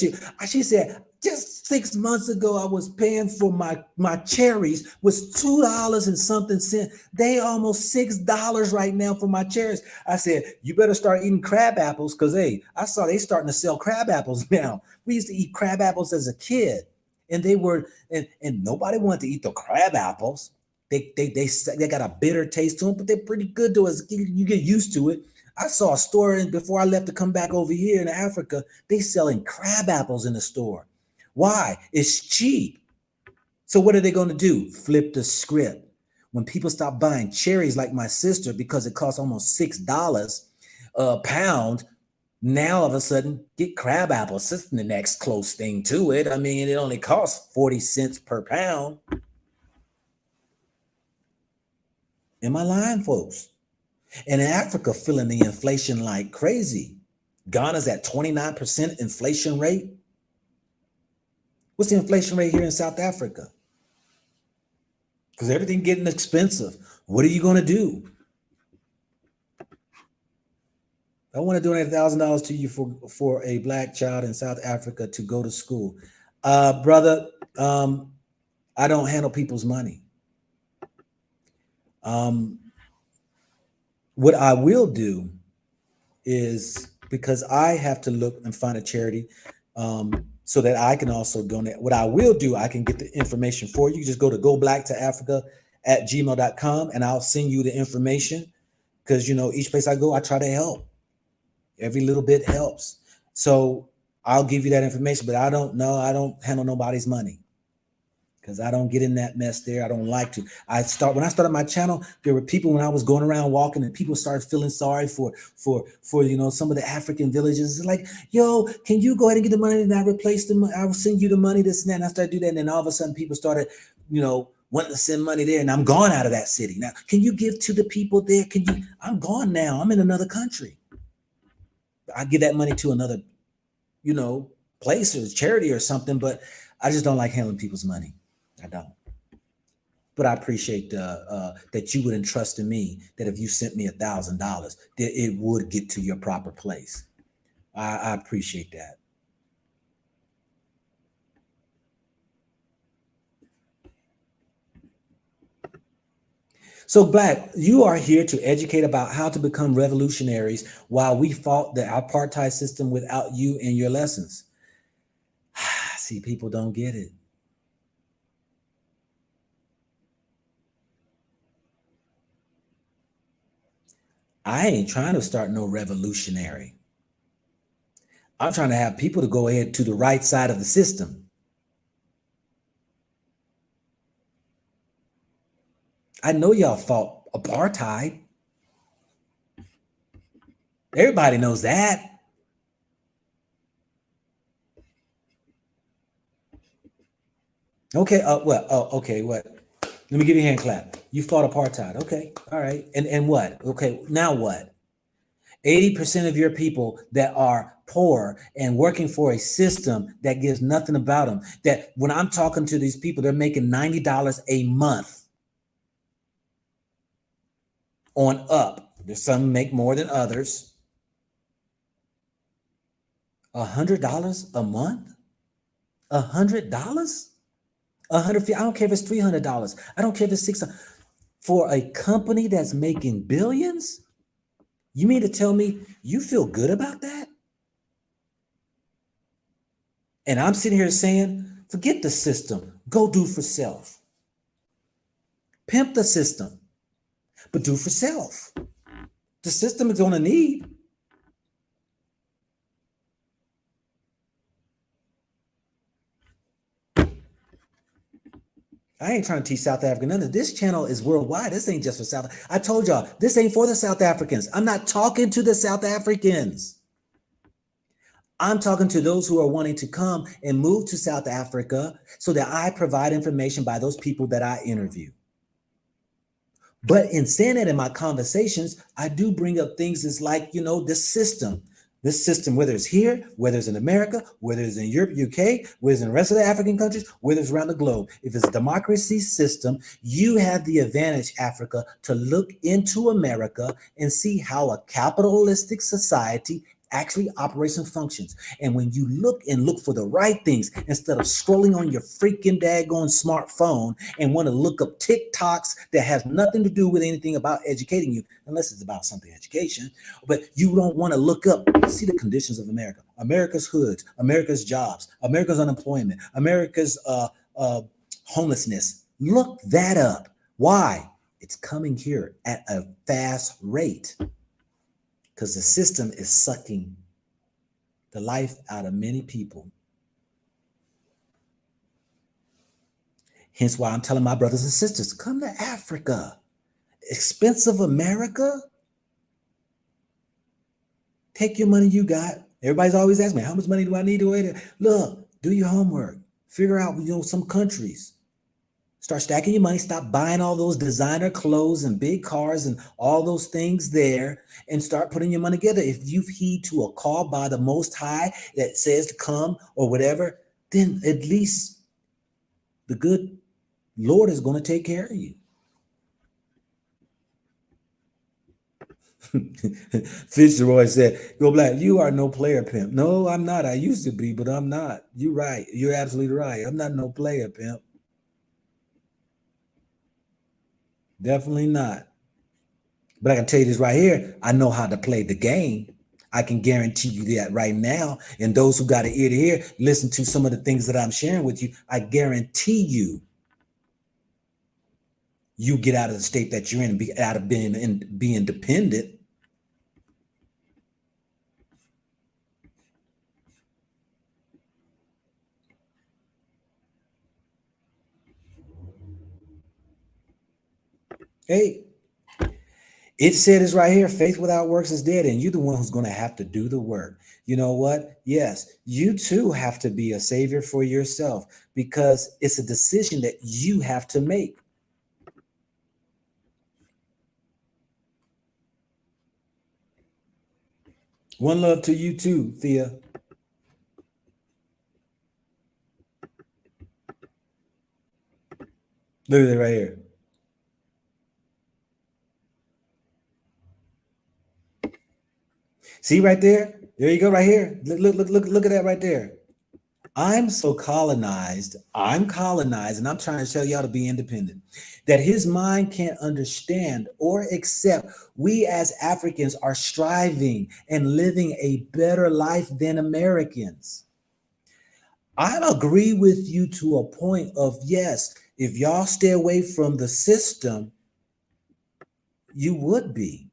just 6 months ago, I was paying for my cherries was $2 and something cents. They almost $6 right now for my cherries. I said, you better start eating crab apples, because hey, I saw they starting to sell crab apples now. We used to eat crab apples as a kid, and they were and nobody wanted to eat the crab apples. They got a bitter taste to them, but they're pretty good to us. You get used to it. I saw a store before I left to come back over here in Africa. They selling crab apples in the store. Why? It's cheap. So what are they going to do? Flip the script. When people stop buying cherries like my sister because it costs almost $6 a pound, now all of a sudden get crab apples. That's the next close thing to it. I mean, it only costs 40 cents per pound. Am I lying, folks? And in Africa, feeling the inflation like crazy. Ghana's at 29% inflation rate. What's the inflation rate here in South Africa? Because everything getting expensive. What are you going to do? I want to donate $1,000 to you for a Black child in South Africa to go to school. Brother, I don't handle people's money. What I will do is, because I have to look and find a charity so that I can also donate. What I will do, I can get the information for you. You just go to goblackttoafrica@gmail.com and I'll send you the information, because, you know, each place I go, I try to help. Every little bit helps. So I'll give you that information, but I don't handle nobody's money, because I don't get in that mess there. I don't like to. When I started my channel, there were people, when I was going around walking, and people started feeling sorry for you know, some of the African villages. It's like, yo, can you go ahead and get the money and I replace them? I will send you the money, this and that. And I started doing that. And then all of a sudden people started, you know, wanting to send money there. And I'm gone out of that city. Now, can you give to the people there? I'm gone now. I'm in another country. I give that money to another, you know, place or charity or something, but I just don't like handling people's money. I don't. But I appreciate that you would entrust in me that if you sent me $1,000, that it would get to your proper place. I appreciate that. So, Black, you are here to educate about how to become revolutionaries while we fought the apartheid system without you and your lessons. See, people don't get it. I ain't trying to start no revolutionary. I'm trying to have people to go ahead to the right side of the system. I know y'all fought apartheid. Everybody knows that. Okay. Well. Oh, okay. What? Let me give you a hand clap. You fought apartheid. Okay. All right. And what? Okay. Now what? 80% of your people that are poor and working for a system that gives nothing about them. That when I'm talking to these people, they're making $90 a month on up. There's some make more than others. $100 a month? $100? 100. I don't care if it's $300. I don't care if it's $600. For a company that's making billions, you mean to tell me you feel good about that? And I'm sitting here saying, forget the system. Go do for self. Pimp the system, but do for self. The system is going to need. I ain't trying to teach South African none of this. Channel is worldwide. This ain't just for South. I told y'all, this ain't for the South Africans. I'm not talking to the South Africans. I'm talking to those who are wanting to come and move to South Africa so that I provide information by those people that I interview. But in saying that in my conversations, I do bring up things as like, this system, whether it's here, whether it's in America, whether it's in Europe, UK, whether it's in the rest of the African countries, whether it's around the globe. If it's a democracy system, you have the advantage, Africa, to look into America and see how a capitalistic society actually operates and functions. And when you look for the right things, instead of scrolling on your freaking daggone smartphone and want to look up TikToks that has nothing to do with anything about educating you, unless it's about something education, but you don't want to look up, see the conditions of America, America's hoods, America's jobs, America's unemployment, America's homelessness. Look that up. Why? It's coming here at a fast rate. Because the system is sucking the life out of many people. Hence why I'm telling my brothers and sisters, come to Africa. Expensive America. Take your money you got. Everybody's always asking me, how much money do I need to wait? Look, do your homework. Figure out, some countries. Start stacking your money. Stop buying all those designer clothes and big cars and all those things there, and start putting your money together. If you heed to a call by the Most High that says to come or whatever, then at least the good Lord is going to take care of you. Fitzroy said, "Go Black, you are no player pimp." No, I'm not. I used to be, but I'm not. You're right. You're absolutely right. I'm not no player pimp. Definitely not. But I can tell you this right here. I know how to play the game. I can guarantee you that right now. And those who got an ear to hear, listen to some of the things that I'm sharing with you. I guarantee you get out of the state that you're in, be out of being dependent. Hey, it said it's right here. Faith without works is dead, and you're the one who's going to have to do the work. You know what? Yes, you too have to be a savior for yourself, because it's a decision that you have to make. One love to you too, Thea. Look at it right here. See right there? There you go, right here. Look at that right there. I'm so colonized. I'm colonized, and I'm trying to tell y'all to be independent. That his mind can't understand or accept we as Africans are striving and living a better life than Americans. I agree with you to a point of, yes, if y'all stay away from the system, you would be.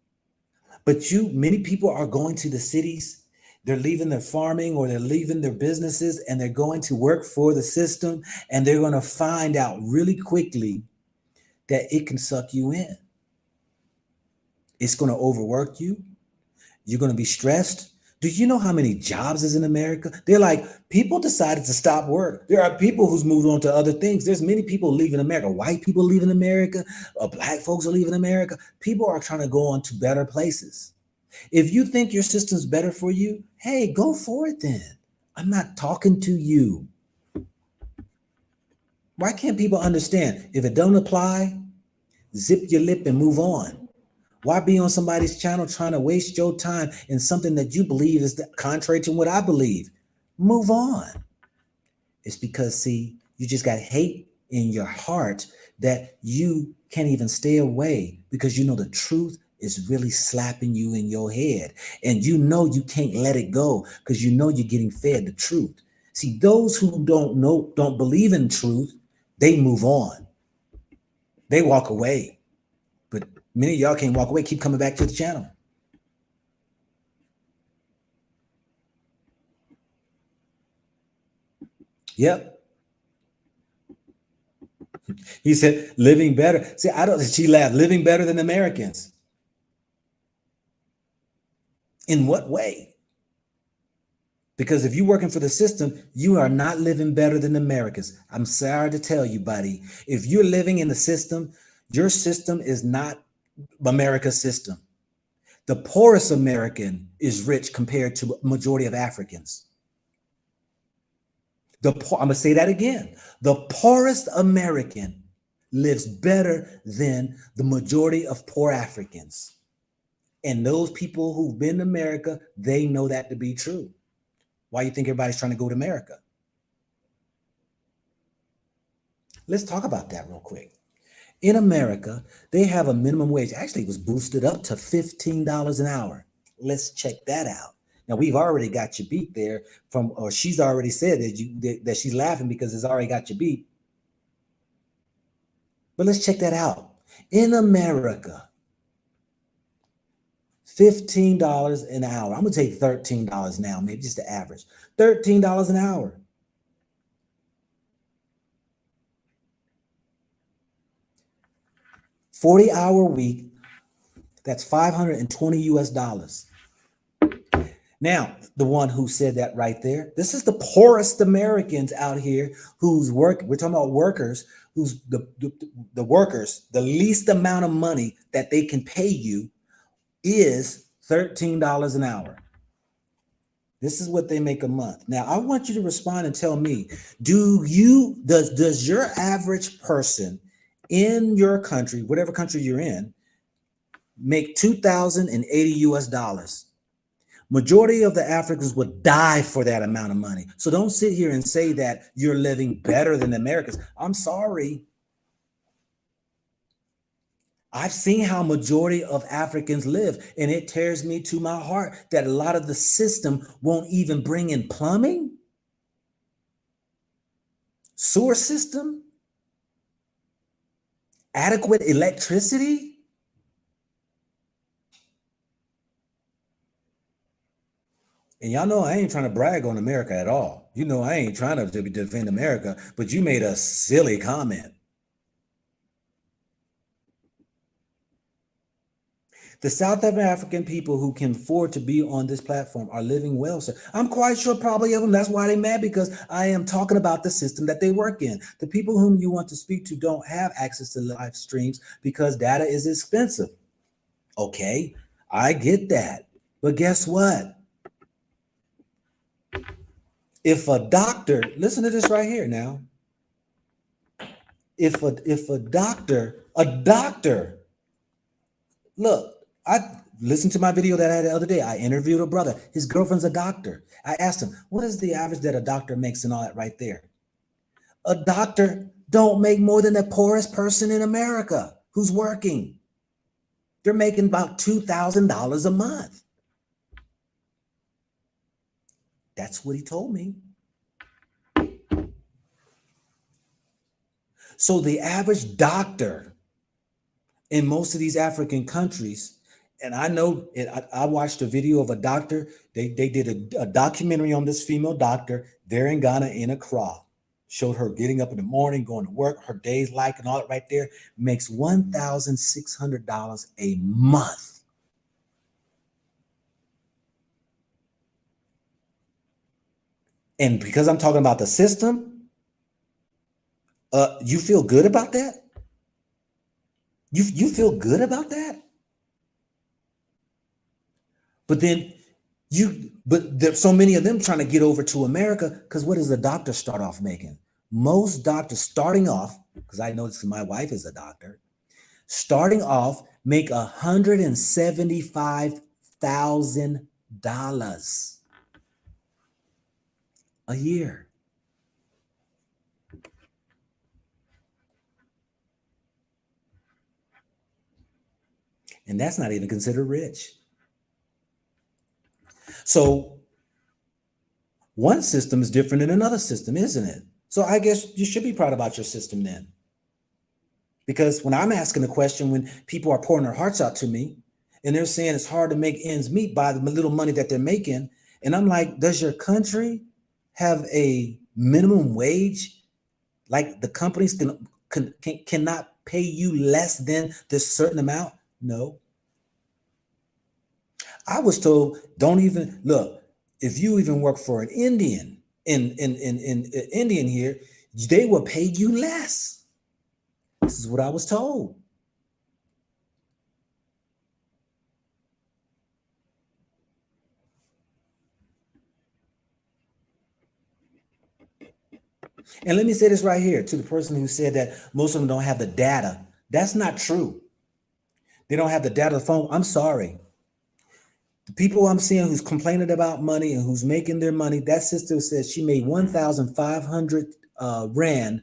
But many people are going to the cities. They're leaving their farming or they're leaving their businesses, and they're going to work for the system, and they're going to find out really quickly that it can suck you in. It's going to overwork you. You're going to be stressed. Do you know how many jobs is in America? They're like, people decided to stop work. There are people who's moved on to other things. There's many people leaving America. White people leaving America. Black folks are leaving America. People are trying to go on to better places. If you think your system's better for you, hey, go for it then. I'm not talking to you. Why can't people understand? If it don't apply, zip your lip and move on. Why be on somebody's channel trying to waste your time in something that you believe is contrary to what I believe? Move on. It's because, see, you just got hate in your heart that you can't even stay away because you know the truth is really slapping you in your head. And you know you can't let it go because you know you're getting fed the truth. See, those who don't believe in truth, they move on. They walk away. But many of y'all can't walk away, keep coming back to the channel. Yep. He said, living better. See, she laughed, living better than Americans. In what way? Because if you're working for the system, you are not living better than Americans. I'm sorry to tell you, buddy. If you're living in the system, your system is not America's system. The poorest American is rich compared to majority of Africans. I'm going to say that again. The poorest American lives better than the majority of poor Africans. And those people who've been to America, they know that to be true. Why do you think everybody's trying to go to America? Let's talk about that real quick. In America, they have a minimum wage. Actually, it was boosted up to $15 an hour. Let's check that out. Now, we've already got you beat there or she's already said that she's laughing because it's already got you beat. But let's check that out. In America, $15 an hour. I'm going to take $13 now, maybe just the average. $13 an hour. $40-hour week, that's 520 US dollars. Now, the one who said that right there, this is the poorest Americans out here who's we're talking about workers, who's the workers, the least amount of money that they can pay you is $13 an hour. This is what they make a month. Now, I want you to respond and tell me, does your average person in your country, whatever country you're in, make 2,080 US dollars? Majority of the Africans would die for that amount of money. So don't sit here and say that you're living better than the Americans. I'm sorry. I've seen how majority of Africans live, and it tears me to my heart that a lot of the system won't even bring in plumbing, sewer system, adequate electricity. And y'all know I ain't trying to brag on America at all. You know I ain't trying to defend America, but you made a silly comment. The South African people who can afford to be on this platform are living well, sir. I'm quite sure probably of them. That's why they're mad, because I am talking about the system that they work in. The people whom you want to speak to don't have access to live streams because data is expensive. Okay, I get that. But guess what? If a doctor, listen to this right here now. If a doctor, look, I listened to my video that I had the other day. I interviewed a brother. His girlfriend's a doctor. I asked him, what is the average that a doctor makes and all that right there? A doctor don't make more than the poorest person in America who's working. They're making about $2,000 a month. That's what he told me. So the average doctor in most of these African countries, and I know it, I watched a video of a doctor. They did a documentary on this female doctor there in Ghana, in Accra. Showed her getting up in the morning, going to work, her days like and all that right there. Makes $1,600 a month. And because I'm talking about the system, you feel good about that? You feel good about that? But then but there's so many of them trying to get over to America, because what does the doctor start off making? Most doctors starting off, because I know this, my wife is a doctor, starting off make $175,000 a year. And that's not even considered rich. So one system is different than another system, isn't it? So I guess you should be proud about your system then. Because when I'm asking the question, when people are pouring their hearts out to me and they're saying it's hard to make ends meet by the little money that they're making, and I'm like, does your country have a minimum wage? Like the companies cannot pay you less than this certain amount? No. I was told, don't even look, if you even work for an Indian in Indian here, they will pay you less. This is what I was told. And let me say this right here to the person who said that most of them don't have the data. That's not true. They don't have the data of the phone. I'm sorry. The people I'm seeing who's complaining about money and who's making their money, that sister says she made 1,500 Rand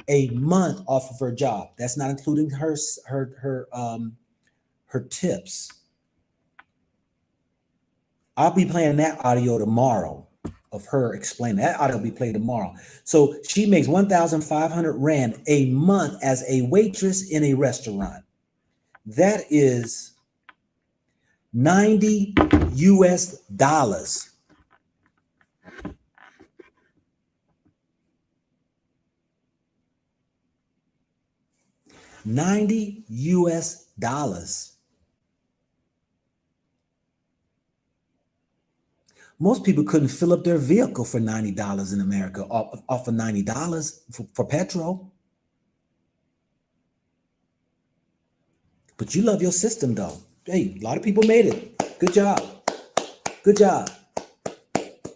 a month off of her job. That's not including her tips. I'll be playing that audio tomorrow of her explaining. That audio will be played tomorrow. So she makes 1,500 Rand a month as a waitress in a restaurant. That is $90 US. $90 US. Most people couldn't fill up their vehicle for $90 in America, off of $90 for petrol. But you love your system though. Hey, a lot of people made it. Good job. Good job.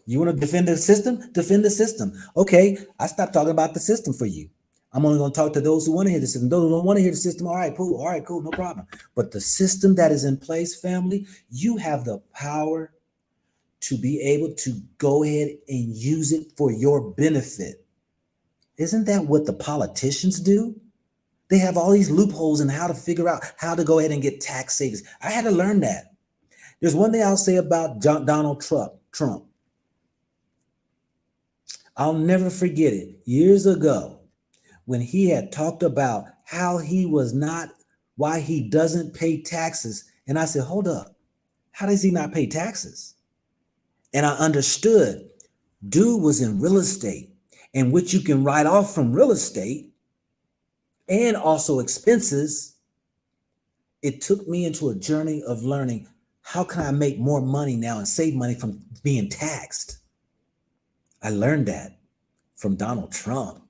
You want to defend the system? Defend the system. Okay, I stopped talking about the system for you. I'm only going to talk to those who want to hear the system. Those who don't want to hear the system, all right, cool. All right, cool, no problem. But the system that is in place, family, you have the power to be able to go ahead and use it for your benefit. Isn't that what the politicians do? They have all these loopholes in how to figure out how to go ahead and get tax savings. I had to learn that. There's one thing I'll say about Donald Trump. I'll never forget it. Years ago, when he had talked about how why he doesn't pay taxes. And I said, hold up, how does he not pay taxes? And I understood, dude was in real estate, and what you can write off from real estate and also expenses. It took me into a journey of learning, how can I make more money now and save money from being taxed? I learned that from Donald Trump.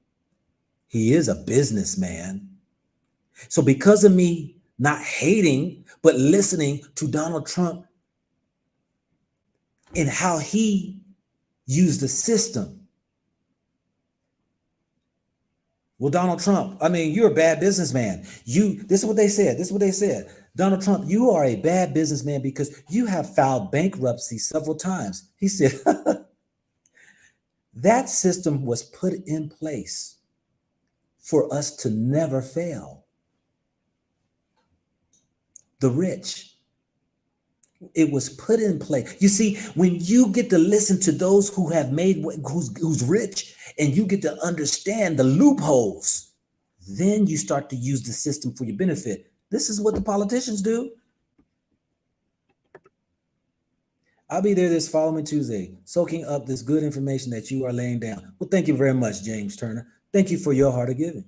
He is a businessman. So because of me not hating, but listening to Donald Trump and how he used the system. Well, Donald Trump, I mean, you're a bad businessman. This is what they said. Donald Trump, you are a bad businessman because you have filed bankruptcy several times. He said, that system was put in place for us to never fail. The rich. It was put in place. You see, when you get to listen to those who have who's rich, and you get to understand the loopholes, then you start to use the system for your benefit. This is what the politicians do. I'll be there this following Tuesday, soaking up this good information that you are laying down. Well, thank you very much, James Turner. Thank you for your heart of giving.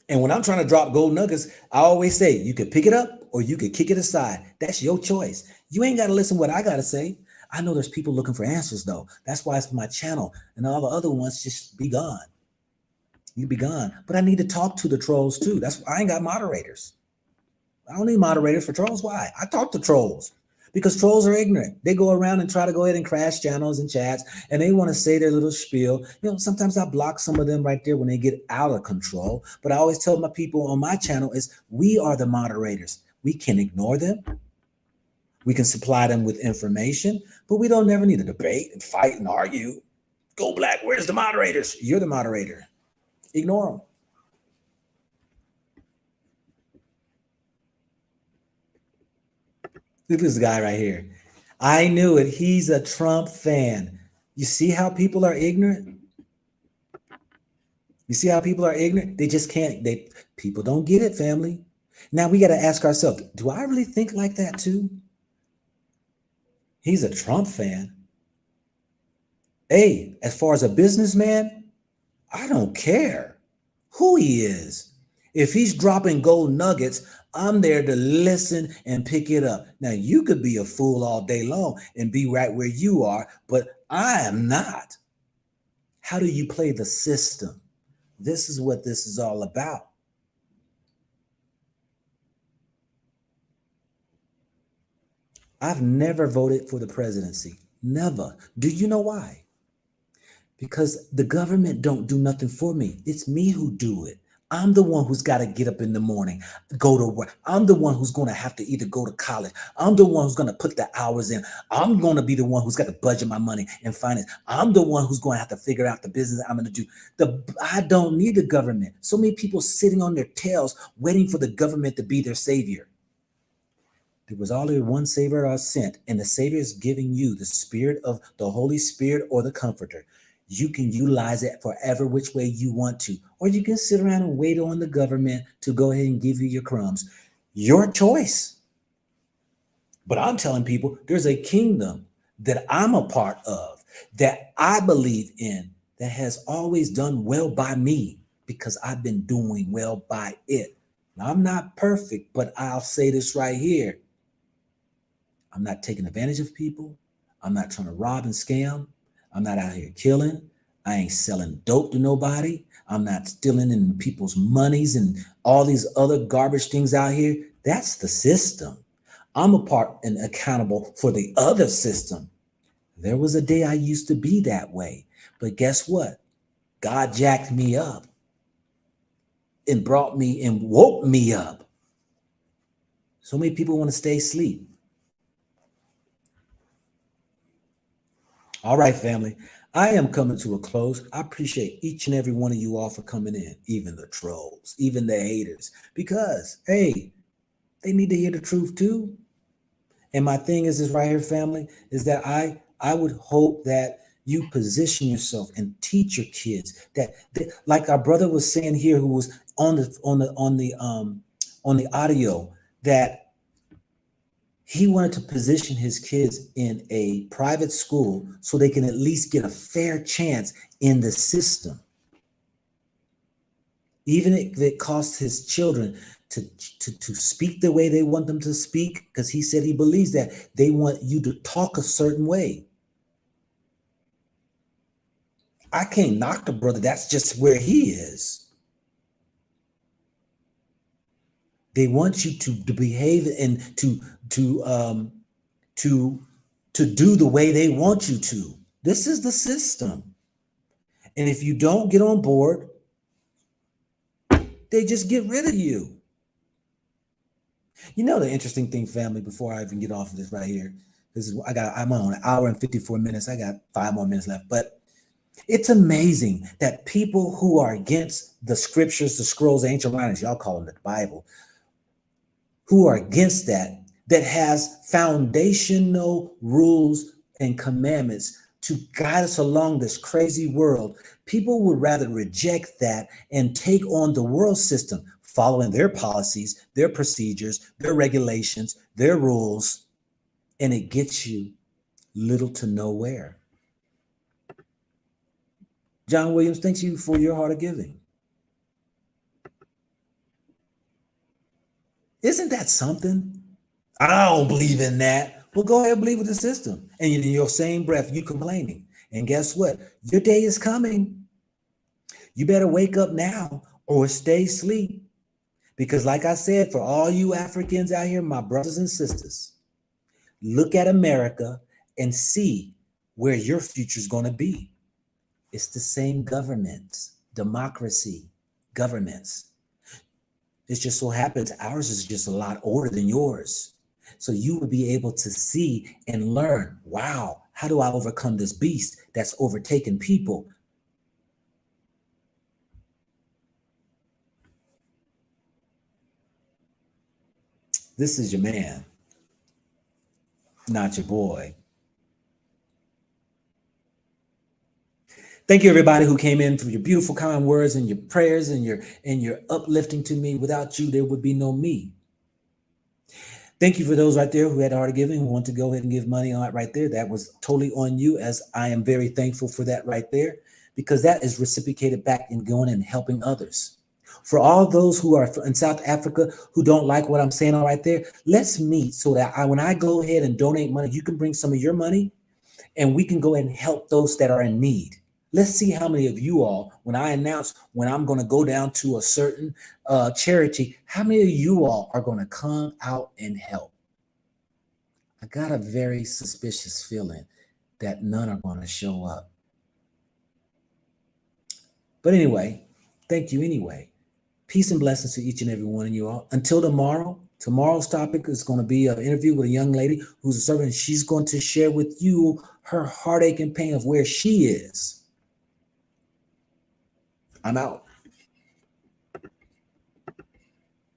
And when I'm trying to drop gold nuggets, I always say, you could pick it up or you could kick it aside. That's your choice. You ain't got to listen to what I got to say. I know there's people looking for answers though. That's why it's my channel, and all the other ones just be gone. You be gone. But I need to talk to the trolls too. That's why I ain't got moderators. I don't need moderators for trolls. Why? I talk to trolls because trolls are ignorant. They go around and try to go ahead and crash channels and chats, and they want to say their little spiel. You know, sometimes I block some of them right there when they get out of control. But I always tell my people on my channel is we are the moderators. We can ignore them. We can supply them with information, but we don't never need to debate and fight and argue. Go Black, where's the moderators? You're the moderator. Ignore them. Look at this guy right here. I knew it. He's a Trump fan. You see how people are ignorant? You see how people are ignorant? They just can't. People don't get it, family. Now we got to ask ourselves, do I really think like that too? He's a Trump fan. Hey, as far as a businessman, I don't care who he is. If he's dropping gold nuggets, I'm there to listen and pick it up. Now, you could be a fool all day long and be right where you are, but I am not. How do you play the system? This is what this is all about. I've never voted for the presidency. Never. Do you know why? Because the government don't do nothing for me. It's me who do it. I'm the one who's got to get up in the morning, go to work. I'm the one who's going to have to either go to college. I'm the one who's going to put the hours in. I'm going to be the one who's got to budget my money and finance. I'm the one who's going to have to figure out the business I'm going to do. I don't need the government. So many people sitting on their tails waiting for the government to be their savior. There was only one Savior I sent, and the Savior is giving you the Spirit of the Holy Spirit or the Comforter. You can utilize it for every which way you want to, or you can sit around and wait on the government to go ahead and give you your crumbs. Your choice. But I'm telling people there's a kingdom that I'm a part of, that I believe in, that has always done well by me because I've been doing well by it. Now, I'm not perfect, but I'll say this right here. I'm not taking advantage of people. I'm not trying to rob and scam. I'm not out here killing. I ain't selling dope to nobody. I'm not stealing in people's monies and all these other garbage things out here. That's the system. I'm a part and accountable for the other system. There was a day I used to be that way. But guess what? God jacked me up and brought me and woke me up. So many people want to stay asleep. All right, family, I am coming to a close. I appreciate each and every one of you all for coming in, even the trolls, even the haters, because, hey, they need to hear the truth too. And my thing is this right here, family, is that I would hope that you position yourself and teach your kids that like our brother was saying here, who was on the audio, that he wanted to position his kids in a private school so they can at least get a fair chance in the system. Even if it costs his children to speak the way they want them to speak, because he said he believes that they want you to talk a certain way. I can't knock the brother. That's just where he is. They want you to behave and to do the way they want you to. This is the system. And if you don't get on board, they just get rid of you. You know the interesting thing, family, before I even get off of this right here, I'm on an hour and 54 minutes. I got 5 more minutes left. But it's amazing that people who are against the scriptures, the scrolls, the ancient writings, y'all call them the Bible, who are against that has foundational rules and commandments to guide us along this crazy world. People would rather reject that and take on the world system, following their policies, their procedures, their regulations, their rules, and it gets you little to nowhere. John Williams, thanks you for your heart of giving. Isn't that something? I don't believe in that. Well, go ahead and believe with the system. And in your same breath, you complaining. And guess what? Your day is coming. You better wake up now or stay asleep. Because like I said, for all you Africans out here, my brothers and sisters, look at America and see where your future is going to be. It's the same government, democracy, governments. It just so happens ours is just a lot older than yours. So you would be able to see and learn, wow, how do I overcome this beast that's overtaken people? This is your man, not your boy. Thank you, everybody who came in for your beautiful, kind words and your prayers and your uplifting to me. Without you, there would be no me. Thank you for those right there who had already given, who want to go ahead and give money on it right there. That was totally on you, as I am very thankful for that right there, because that is reciprocated back in going and helping others. For all those who are in South Africa who don't like what I'm saying all right there, let's meet so that when I go ahead and donate money, you can bring some of your money and we can go ahead and help those that are in need. Let's see how many of you all, when I announce when I'm going to go down to a certain charity, how many of you all are going to come out and help? I got a very suspicious feeling that none are going to show up. But anyway, thank you anyway. Peace and blessings to each and every one of you all. Until tomorrow, tomorrow's topic is going to be an interview with a young lady who's a servant. She's going to share with you her heartache and pain of where she is. I'm out.